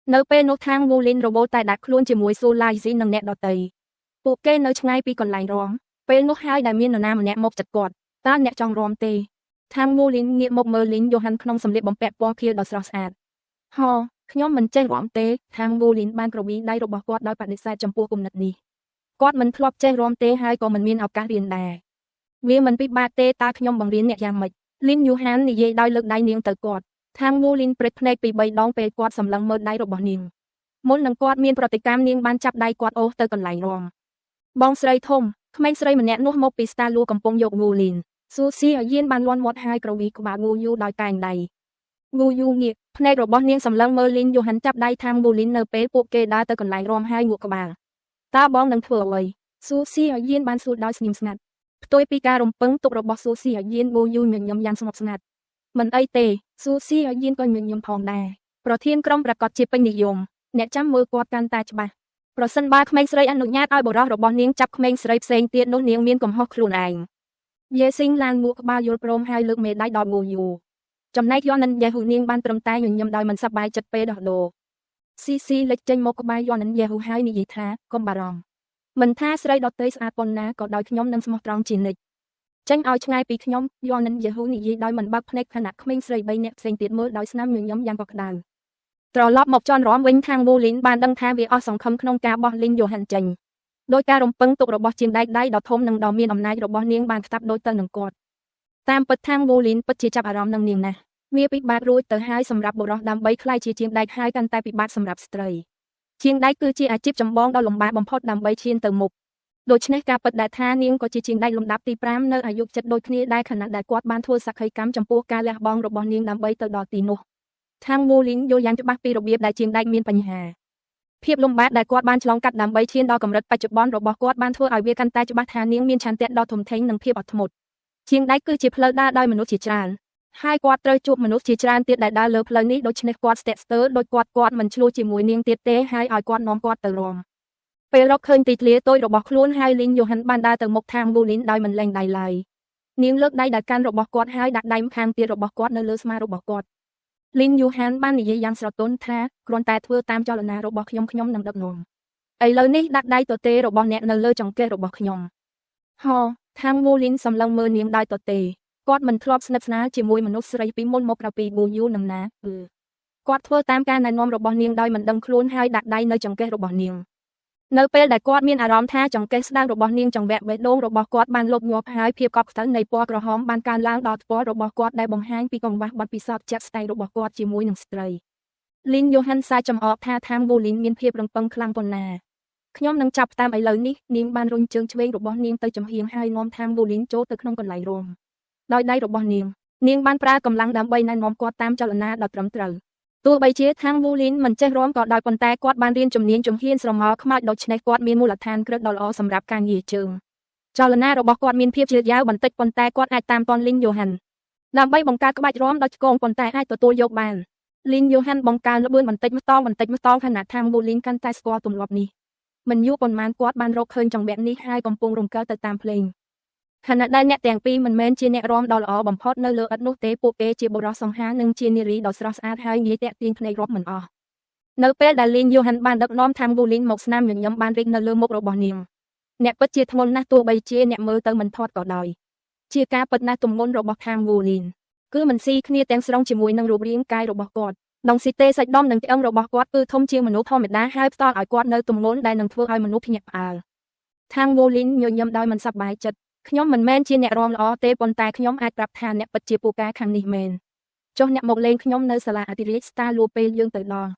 នៅពេលនោះខាងវូលីនរ៉ូបូតតែដាក់ខ្លួនជាមួយស៊ូឡាយស៊ីនិងអ្នកដទៃពួកគេនៅឆ្ងាយពីកន្លែងរាំពេលនោះហើយដែលមាននរណាម្នាក់មកចិត្តគាត់តើអ្នកចង់រាំទេខាងវូលីនងាកមកមើលលីនយ៉ូហាន់ក្នុងសម្លៀកបំពាក់ពណ៌ខៀវដ៏ស្រស់ស្អាតហ៎ខ្ញុំមិនចេះរាំទេខាងវូលីនបានក្រវីដៃរបស់គាត់ដោយបដិសេធចំពោះគំនិតនេះគាត់មិនធ្លាប់ចេះរាំទេហើយក៏មិនមានឱកាសរៀនដែរវាមិនពិបាកទេតើខ្ញុំបង្រៀនអ្នកយ៉ាងម៉េចលីនយ៉ូហាននិយាយដោយលើកដៃនាងទៅគាត់ខាងវូលីនព្រឹកភ្នែកពី3ដងពេលគាត់សម្លឹងមើលដៃរបស់នាងមុននឹងគាត់មានប្រតិកម្មនាងបានចាប់ដៃគាត់អូសទៅកន្លែងរាំបងស្រីធំក្មេងស្រីម្នាក់នោះមកពីស្តាលួកំពុងយកវូលីនស៊ូស៊ីឲ្យយានបានលន់មាត់ហើយក្រវីក្បាលវូយូដោយកែងដៃវូយូងាកភ្នែករបស់នាងសម្លឹងមើលលីនយ៉ូហានចាប់ដៃខាងវូលីននៅពេលពួកគេដើរទៅកន្លែងរាំហើយងក់ក្បាលតើបងនឹងធ្វើអ្វីស៊ូស៊ីឲ្យយានបានសួរដោយស្ងៀមស្ងាត់ផ្ទុយពីការរំពឹងទុករបស់ស៊ូស៊ីឲ្យយានវូយូញញឹមយ៉ាងស្ងប់ស្ងាត់មិនអីទេស៊ូស៊ីឲ្យយានក៏ញញឹមផងដែរប្រធានក្រុមប្រកាសជាពេញនិយមអ្នកចាំមើលគាត់កាន់តែច្បាស់ប្រសិនបើក្មេងស្រីអនុញ្ញាតឲ្យបុរសរបស់នាងចាប់ក្មេងស្រីផ្សេងទៀតនោះនាងមានកំហុសខ្លួនឯងយេស៊ីងឡានមួកក្បាលយល់ព្រមហើយលើកមេដៃដល់វូយូចំណែកយ៉ននិនយេហ៊ូនាងបានត្រឹមតែញញឹមដោយមិនសប្បាយចិត្តពេលដោះដូរស៊ីលេចចេញមកក្បាលយ៉ននិនយេហ៊ូហើយនិយាយថាកុំបារម្ភមិនថាស្រីដទៃស្អាតប៉ុណ្ណាក៏ដោយខ្ញុំនឹងស្មោះត្រង់ជានិច្ចចេញឲ្យឆ្ងាយពីខ្ញុំយ៉ននិនយេហ៊ូនិយាយដោយមិនបើកភ្នែកខណៈក្មេងស្រី3នាក់ផ្សេងទៀតមើលដោយស្នាមញញឹមយ៉ាងកក់ក្ដៅត្រឡប់មកចន់រំវិញខាងវូលីនបានដឹងថាវាអស់សង្ឃឹមក្នុងការបោះលីនយ៉ូហាន់ចេញដោយការរំពឹងទុករបស់ជាងដៃដ៏ធំនិងដ៏មានអំណាចរបស់នាងបានស្ដាប់ដូចទៅនឹងគាត់តាមពិតខាងវូលីនពិតជាចាប់អារម្មណ៍នឹងនាងណាស់វាពិបាករួចទៅហើយសម្រាប់បុរសដើម្បីក្លាយជាជាងដៃហើយកាន់តែពិបាកសម្រាប់ស្ត្រីជាងដៃគឺជាអាជីពចម្បងដ៏លំបាកបំផុតដើម្បីឈានទៅមុខដូច្នេះការពិតដែលថានាងក៏ជាជាងដៃលំដាប់ទី5នៅអាយុ7ដូចគ្នាដែរខណៈដែលគាត់បានធ្វើសក្ខីកម្មចំពោះការលះបង់របស់នាងដើម្បីទៅដល់ទីនោះខាងវូលីនយល់យ៉ាងច្បាស់ពីរបៀបដែលជាងដៃមានបញ្ហាភាពលំបាកដែលគាត់បានឆ្លងកាត់ដើម្បីឈានដល់កម្រិតបច្ចុប្បន្នរបស់គាត់បានធ្វើឲ្យវាកាន់តែច្បាស់ថានាងមានឆន្ទៈដ៏ធំធេងនិងភាពអត់ធ្មត់ជាងដៃគឺជាផ្លូវដើរដោយមនុស្សជាច្រើនហើយគាត់ត្រូវជួបមនុស្សជាច្រើនទៀតដែលដើរលើផ្លូវនេះដូច្នេះគាត់ស្ទាក់ស្ទើរដោយគាត់មិនឆ្លោះជាមួយនាងទៀតទេហើយឲ្យគាត់នាំគាត់ទៅរំពេលរកឃើញទីធ្លាតូចរបស់ខ្លួនហើយលីនយ៉ូហាន់បានដើរទៅមុខខាងវូលីនដោយមិនលែងដៃឡើយនាងលើកដៃដែលកាន់របស់គាត់ហើយដាក់ដៃម្ខាងទៀតរបស់គាត់នៅលើស្មារបស់គាត់លីនយ៉ូហាន់បាននិយាយយ៉ាងស្រទន់ថាគ្រាន់តែធ្វើតាមចលនារបស់ខ្ញុំនឹងដឹកនាំឥឡូវនេះដាក់ដៃទទេរបស់អ្នកនៅលើចង្កេះរបស់ខ្ញុំហ៎ខាងវូលីនសម្លឹងមើលនាងដោយទទេគាត់មិនធ្លាប់ស្និទ្ធស្នាលជាមួយមនុស្សស្រីពីមុនមកក្រៅពីប៊ូយូនឹងណាគាត់ធ្វើតាមការណែនាំរបស់នាងដោយមិនដឹងខ្លួនហើយដាក់ដៃនៅចង្កេះរបស់នាងនៅពេលដែលគាត់មានអារម្មណ៍ថាចង្កេះស្ដើងរបស់នាងចង្វាក់បេះដូងរបស់គាត់បានលុបញាប់ហើយភាពកប់ខ្ទៅនៃពណ៌ក្រហមបានកើនឡើងដល់ថ្ពាល់របស់គាត់ដែលបង្ហាញពីកង្វះបទពិសោធន៍ជាក់ស្ដែងរបស់គាត់ជាមួយនឹងស្ត្រីលីនយ៉ូហាន់សាចំអកថាខាងវូលីនមានភាពរឹងប៉ឹងខ្លាំងប៉ុណ្ណាខ្ញុំនឹងចាប់តាមឥឡូវនេះនាងបានរុញជើងឆ្វេងរបស់នាងទៅចំហៀងហើយនាំខាងវូលីនចូលទៅក្នុងកន្លែងរំដោយដៃរបស់នាងបានប្រើកម្លាំងដើម្បីណែនាំគាត់តាមចលនាដ៏ត្រឹមត្រូវទោះបីជាខាងវូលីនមិនចេះរាំក៏ដោយប៉ុន្តែគាត់បានរៀនជំនាញជំហានស្រមោលខ្មោចដូច្នេះគាត់មានមូលដ្ឋានគ្រឹះដ៏ល្អសម្រាប់ការងារជើងចលនារបស់គាត់មានភាពយឺតយ៉ាវបន្តិចប៉ុន្តែគាត់អាចតាមទាន់លីនយ៉ូហាន់ដើម្បីបង្កើតក្បាច់រាំដោយឆ្កងប៉ុន្តែអាចទទួលយកបានលីនយ៉ូហាន់បង្កើនល្បឿនបន្តិចម្តងខណៈខាងវូលីនកាន់តែស្គាល់ទម្លាប់នេះមិនយូរប៉ុន្មានគាត់បានរកឃើញចង្វាក់នេះហើយកំពុងរំកិលទៅតាមភ្លេងខណៈដែលអ្នកទាំងពីរមិនមែនជាអ្នករាំដ៏ល្អបំផុតនៅលើឥដ្ឋនោះទេពួកគេជាបុរសសង្ហានិងជានារីដ៏ស្រស់ស្អាតហើយងាយទាក់ទាញភ្នែករាប់មិនអស់នៅពេលដែលលីនយ៉ូហាន់បានដឹកនាំខាងវូលីនមកស្នាមញញឹមបានរីកនៅលើមុខរបស់នាងអ្នកពិតជាធ្ងន់ណាស់ទោះបីជាអ្នកមើលទៅមិនធាត់ក៏ដោយជាការពិតណាស់ទម្ងន់របស់ខាងវូលីនគឺមិនស៊ីគ្នាទាំងស្រុងជាមួយនឹងរូបរាងកាយរបស់គាត់ដងស៊ីតេសាច់ដុំនិងឆ្អឹងរបស់គាត់គឺធំជាងមនុស្សធម្មតាហើយផ្ដល់ឲ្យគាត់នៅទម្ងន់ដែលនឹងធ្វើឲ្យមនុស្សភ្ញាក់ផ្អើលខាងវូលីនញញឹមដោយមិនសប្បាយចិត្តខ្ញុំមិនមែនជាអ្នករាំល្អទេប៉ុន្តែខ្ញុំអាចប្រាប់ថាអ្នកពិតជាពូកែខាងនេះមែនចុះអ្នកមកលេងខ្ញុំនៅសាលាអធិរាជស្តាលួពេលយើងទៅដល់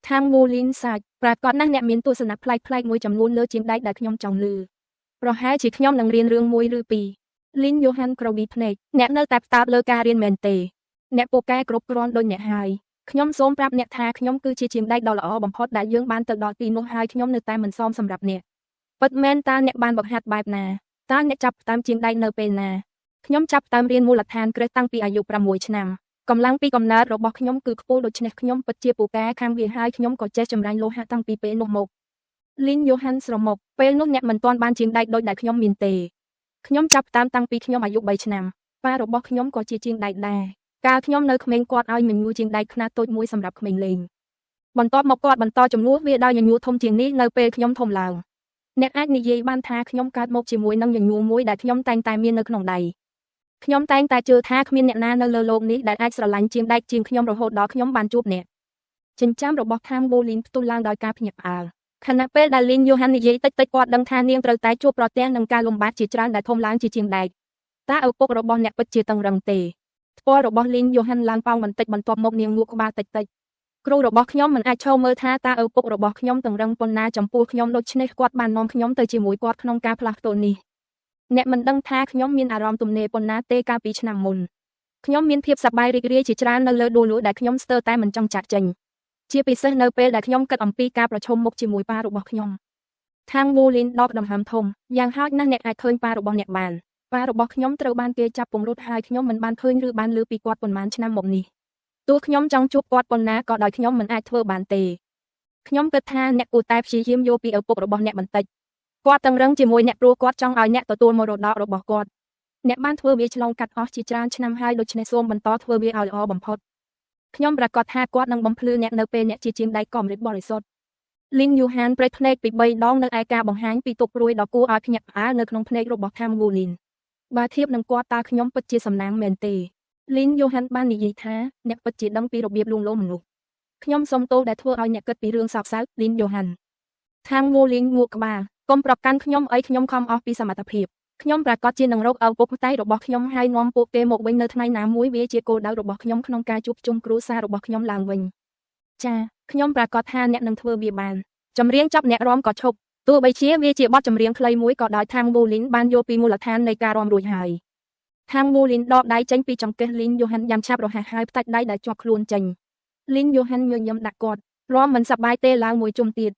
ខាងវូលីនសាច់ប្រកាសណាស់អ្នកមានទស្សនៈប្លែកៗមួយចំនួនលើជាងដៃដែលខ្ញុំចង់ឮ ប្រហែលជាខ្ញុំនឹងរៀនរឿងមួយឬពីរ Lin Johan ក្រវីភ្នែកអ្នកនៅតែផ្តោតលើការរៀនមែនទេអ្នកពូកែគ្រប់គ្រាន់ដូចអ្នកហើយខ្ញុំសូមប្រាប់អ្នកថាខ្ញុំគឺជាជាងដែកដ៏ល្អបំផុតដែលយើងបានទៅដល់ទីនោះហើយខ្ញុំនៅតែមិនសមសម្រាប់អ្នកពិតមែនតើអ្នកបានបង្ហាត់បែបណាតើអ្នកចាប់ផ្ដើមជាងដែកនៅពេលណាខ្ញុំចាប់ផ្ដើមរៀនមូលដ្ឋានគ្រឹះតាំងពីអាយុ6ឆ្នាំកម្លាំងពីកំណើតរបស់ខ្ញុំគឺខ្ពស់ដូច្នេះខ្ញុំពិតជាពូកែខាងវាហើយខ្ញុំក៏ចេះចម្រាញ់លោហៈតាំងពីពេលនោះមក Lin Johan ស្រមុកពេលនោះអ្នកមិនទាន់បានជាងដែកដូចដែលខ្ញុំមានទេខ្ញុំចាប់ផ្ដើមតាំងពីខ្ញុំអាយុ3ឆ្នាំប៉ារបស់ខ្ញុំក៏ជាជាងដែកដែរកាលខ្ញុំនៅក្មេងគាត់ឲ្យញញួរជាងដែកខ្នាតតូចមួយសម្រាប់ក្មេងលេងបន្ទាប់មកគាត់បន្តជំនួសវាដោយញញួរធំជាងនេះនៅពេលខ្ញុំធំឡើងអ្នកអាចនិយាយបានថាខ្ញុំកើតមកជាមួយនឹងញញួរមួយដែលខ្ញុំតែងតែមាននៅក្នុងដៃខ្ញុំតែងតែជឿថាគ្មានអ្នកណានៅលើโลกនេះដែលអាចស្រឡាញ់ជាងដែកជាងខ្ញុំរហូតដល់ខ្ញុំបានជួបអ្នកចិញ្ចាំរបស់ខាង Bolin ផ្ទុះឡើងដោយការភ្ញាក់ផ្អើលខណៈពេលដែល Lin Johan និយាយតិចៗគាត់ដឹងថានាងត្រូវតែជួបប្រទះនឹងការលំបាកជាច្រើនដែលធំឡើងជាជាងដែកតើឪពុករបស់អ្នកពិតជាតឹងរឹងទេថ្ពាល់របស់ Lin Johan ឡើងប៉ោងបន្តិចបន្ទាប់មកនាងងក់ក្បាលតិចៗគ្រូរបស់ខ្ញុំមិនអាចឈរមើលថាតើឪពុករបស់ខ្ញុំតឹងរឹងប៉ុណ្ណាចំពោះខ្ញុំដូច្នេះគាត់បាននាំខ្ញុំទៅជាមួយគាត់ក្នុងការផ្លាស់ប្ដូរនេះអ្នកមិនដឹងថាខ្ញុំមានអារម្មណ៍ទំនេរប៉ុណ្ណាទេកាលពីឆ្នាំមុនខ្ញុំមានភាពសប្បាយរីករាយជាច្រើននៅលើដួលលួយដែលខ្ញុំស្ទើរតែមិនចង់ចាក់ចេញជាពិសេសនៅពេលដែលខ្ញុំគិតអំពីការប្រឈមមុខជាមួយប៉ារបស់ខ្ញុំខាង Bolin ដកដង្ហើមធំយ៉ាងហោចណាស់អ្នកអាចឃើញប៉ារបស់អ្នកបានប៉ារបស់ខ្ញុំត្រូវបានគេចាប់ពង្រត់ហើយខ្ញុំមិនបានឃើញឬបានឮពីគាត់ប៉ុន្មានឆ្នាំមកនេះទោះខ្ញុំចង់ជួបគាត់ប៉ុណ្ណាក៏ដោយខ្ញុំមិនអាចធ្វើបានទេខ្ញុំគិតថាអ្នកគួរតែព្យាយាមយល់ពីឪពុករបស់អ្នកបន្តិចគាត់តឹងរឹងជាមួយអ្នកព្រោះគាត់ចង់ឲ្យអ្នកទទួលមរតករបស់គាត់អ្នកបានធ្វើវាឆ្លងកាត់អស់ជាច្រើនឆ្នាំហើយដូច្នេះសូមបន្តធ្វើវាឲ្យល្អបំផុតខ្ញុំប្រកាសថាគាត់នឹងបំភ្លឺអ្នកនៅពេលអ្នកជាជាងដៃកំរិតបរិសុទ្ធ Lin Johan ប្រេះភ្នែកពី3ដងនៅឯការបង្ហាញពីទុកព្រួយដ៏គួរឲ្យភ្ញាក់ផ្អើលនៅក្នុងភ្នែករបស់ខាង Bolin បើធៀបនឹងគាត់តើខ្ញុំពិតជាសំណាងមែនទេ Lin Johan បាននិយាយថាអ្នកពិតជាដឹងពីរបៀបលួងលោមមនុស្សខ្ញុំសុំទោសដែលធ្វើឲ្យអ្នកគិតពីរឿងសោកសៅ Lin Johan ខាង Bolin ងក់ក្បាលកុំប្រកាន់ខ្ញុំអីខ្ញុំខំអស់ពីសមត្ថភាពខ្ញុំប្រកាសជានឹងរកឪពុកម្ដាយរបស់ខ្ញុំហើយនាំពួកគេមកវិញនៅថ្ងៃណាមួយវាជាគោលដៅរបស់ខ្ញុំក្នុងការជួបជុំគ្រួសាររបស់ខ្ញុំឡើងវិញចាខ្ញុំប្រកាសថាអ្នកនឹងធ្វើវាបានចម្រៀងចាប់អ្នករាំក៏ឈប់ទោះបីជាវាជាបទចម្រៀងខ្លីមួយក៏ដោយខាង Bolin បានយល់ពីមូលដ្ឋាននៃការរាំរួចហើយខាង Bolin ដកដៃចេញពីចង្កេះ Lin Johan យ៉ាងឆាប់រហ័សហើយផ្តាច់ដៃដែលជាប់ខ្លួនចេញ Lin Johan ញញឹមដាក់គាត់រាំមិនសប្បាយទេឡើងមួយជុំទៀត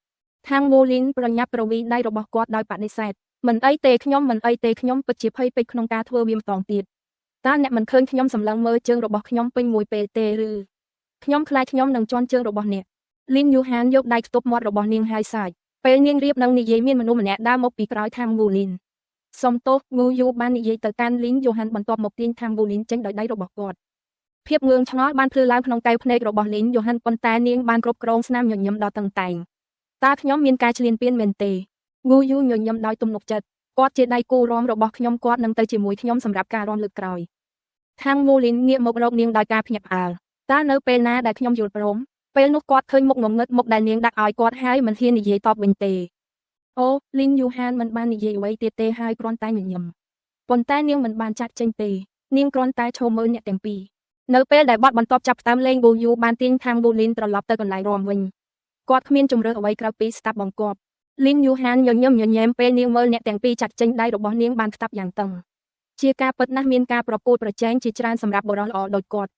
ខាង Bolin ប្រញាប់ប្រវីដៃរបស់គាត់ដោយបដិសេធមិនអីទេខ្ញុំមិនអីទេខ្ញុំពិតជាភ័យពេកក្នុងការធ្វើវាម្ដងទៀតតើអ្នកមិនឃើញខ្ញុំសម្លឹងមើលជើងរបស់ខ្ញុំពេញមួយពេលទេឬខ្ញុំខ្លាចខ្ញុំនឹងជន់ជើងរបស់អ្នក Lin Johan យកដៃខ្ទប់មាត់របស់នាងហើយសើចពេលនាងរៀបនឹងនិយាយមានមនុស្សម្នាក់ដើរមកពីក្រោយខាង Bolin សុំទោសងូយូបាននិយាយទៅកាន់ Lin Johan បន្ទាប់មកទាញខាង Bolin ចេញដោយដៃរបស់គាត់ភាពងឿងឆ្ងល់បានភ្លឺឡើងក្នុងកែវភ្នែករបស់ Lin Johan ប៉ុន្តែនាងបានគ្រប់គ្រងស្នាមញញឹមដ៏តឹងតែងតើខ្ញុំមានការឈ្លានពានមែនទេងូយូញញឹមដោយទំនុកចិត្តគាត់ជាដៃគូរាំរបស់ខ្ញុំគាត់នឹងទៅជាមួយខ្ញុំសម្រាប់ការរាំលើកក្រោយខាង Bolin ងាកមករកនាងដោយការភ្ញាក់ផ្អើលតើនៅពេលណាដែលខ្ញុំយល់ព្រមពេលនោះគាត់ឃើញមុខងងឹតមុខដែលនាងដាក់ឲ្យគាត់ហើយមិនហ៊ាននិយាយតបវិញទេអូ Lin Johan មិនបាននិយាយអ្វីទៀតទេហើយគ្រាន់តែញញឹមប៉ុន្តែនាងមិនបានចាត់ចេញទេនាងគ្រាន់តែឈរមើលអ្នកទាំងពីរនៅពេលដែលបទបន្ទាប់ចាប់ផ្ដើមលេង Boyu បានទាញខាង Bolin ត្រឡប់ទៅកន្លែងរាំវិញគាត់គ្មានជំរឿអ្វីក្រៅពីស្ដាប់បង្គាប់ Lin Johan ញញឹមញញែមពេលនាងមើលអ្នកទាំងពីរចាត់ចេញដៃរបស់នាងបានខ្តាប់យ៉ាងតឹងជាការពិតណាស់មានការប្រកួតប្រជែងជាច្រើនសម្រាប់បុរសល្អដូចគាត់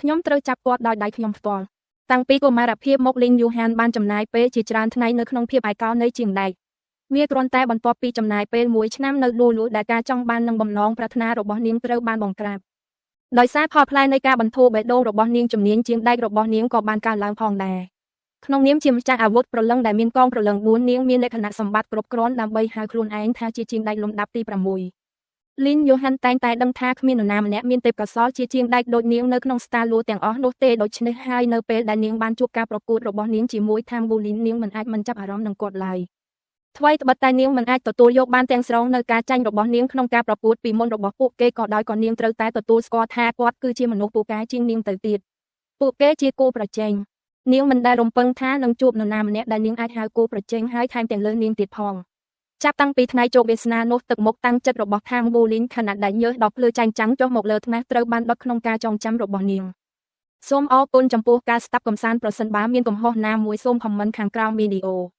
ខ្ញុំត្រូវចាប់គាត់ដោយដៃខ្ញុំផ្ទាល់តាំងពីកុមារភាពមក Lin Johan បានចំណាយពេលជាច្រើនថ្ងៃនៅក្នុងភាពឯកោនៃជាងដែកវាគ្រាន់តែបន្ទាប់ពីចំណាយពេល1ឆ្នាំនៅដួលលួយដែលការចង់បាននឹងបំណងប្រាថ្នារបស់នាងត្រូវបានបង្ក្រាបដោយសារផលផ្លែនៃការបន្ធូរបេះដូងរបស់នាងជំនាញជាងដែករបស់នាងក៏បានកើនឡើងផងដែរក្នុងនាមជាម្ចាស់អាវុធព្រលឹងដែលមានកងព្រលឹង4នាងមានលក្ខណៈសម្បត្តិគ្រប់គ្រាន់ដើម្បីហៅខ្លួនឯងថាជាជាងដែកលំដាប់ទី6 Lin Johan តែងតែដឹងថាគ្មាននរណាម្នាក់មានទេពកោសល្យជាជាងដែកដូចនាងនៅក្នុងស្តាលួទាំងអស់នោះទេដូច្នេះហើយនៅពេលដែលនាងបានជួបការប្រកួតរបស់នាងជាមួយខាង Bolin នាងមិនអាចមិនចាប់អារម្មណ៍នឹងគាត់ឡើយថ្មីត្បិតតែនាងមិនអាចទទួលយកបានទាំងស្រុងនៅការចាញ់របស់នាងក្នុងការប្រកួតពីមុនរបស់ពួកគេក៏ដោយក៏នាងត្រូវតែទទួលស្គាល់ថាគាត់គឺជាមនុស្សពូកែជាងនាងទៅទៀតពួកគេជាគូប្រជែងនាងមិនដែលរំពឹងថានឹងជួបនរណាម្នាក់ដែលនាងអាចហៅគូប្រជែងហើយថែមទាំងលើនាងទៀតផងចាប់តាំងពីថ្ងៃជោគវាសនានោះទឹកមុខតាំងចិត្តរបស់ខាង Bolin ខណៈដែលញើសដ៏ភ្លឺចែងចាំងចុះមកលើថ្ងាសត្រូវបានដុតក្នុងការចងចាំរបស់នាងសូមអរគុណចំពោះការស្ដាប់កំសាន្តប្រសិនបើមានកំហុសណាមួយសូមខមមិនខាងក្រោមវីដេអូ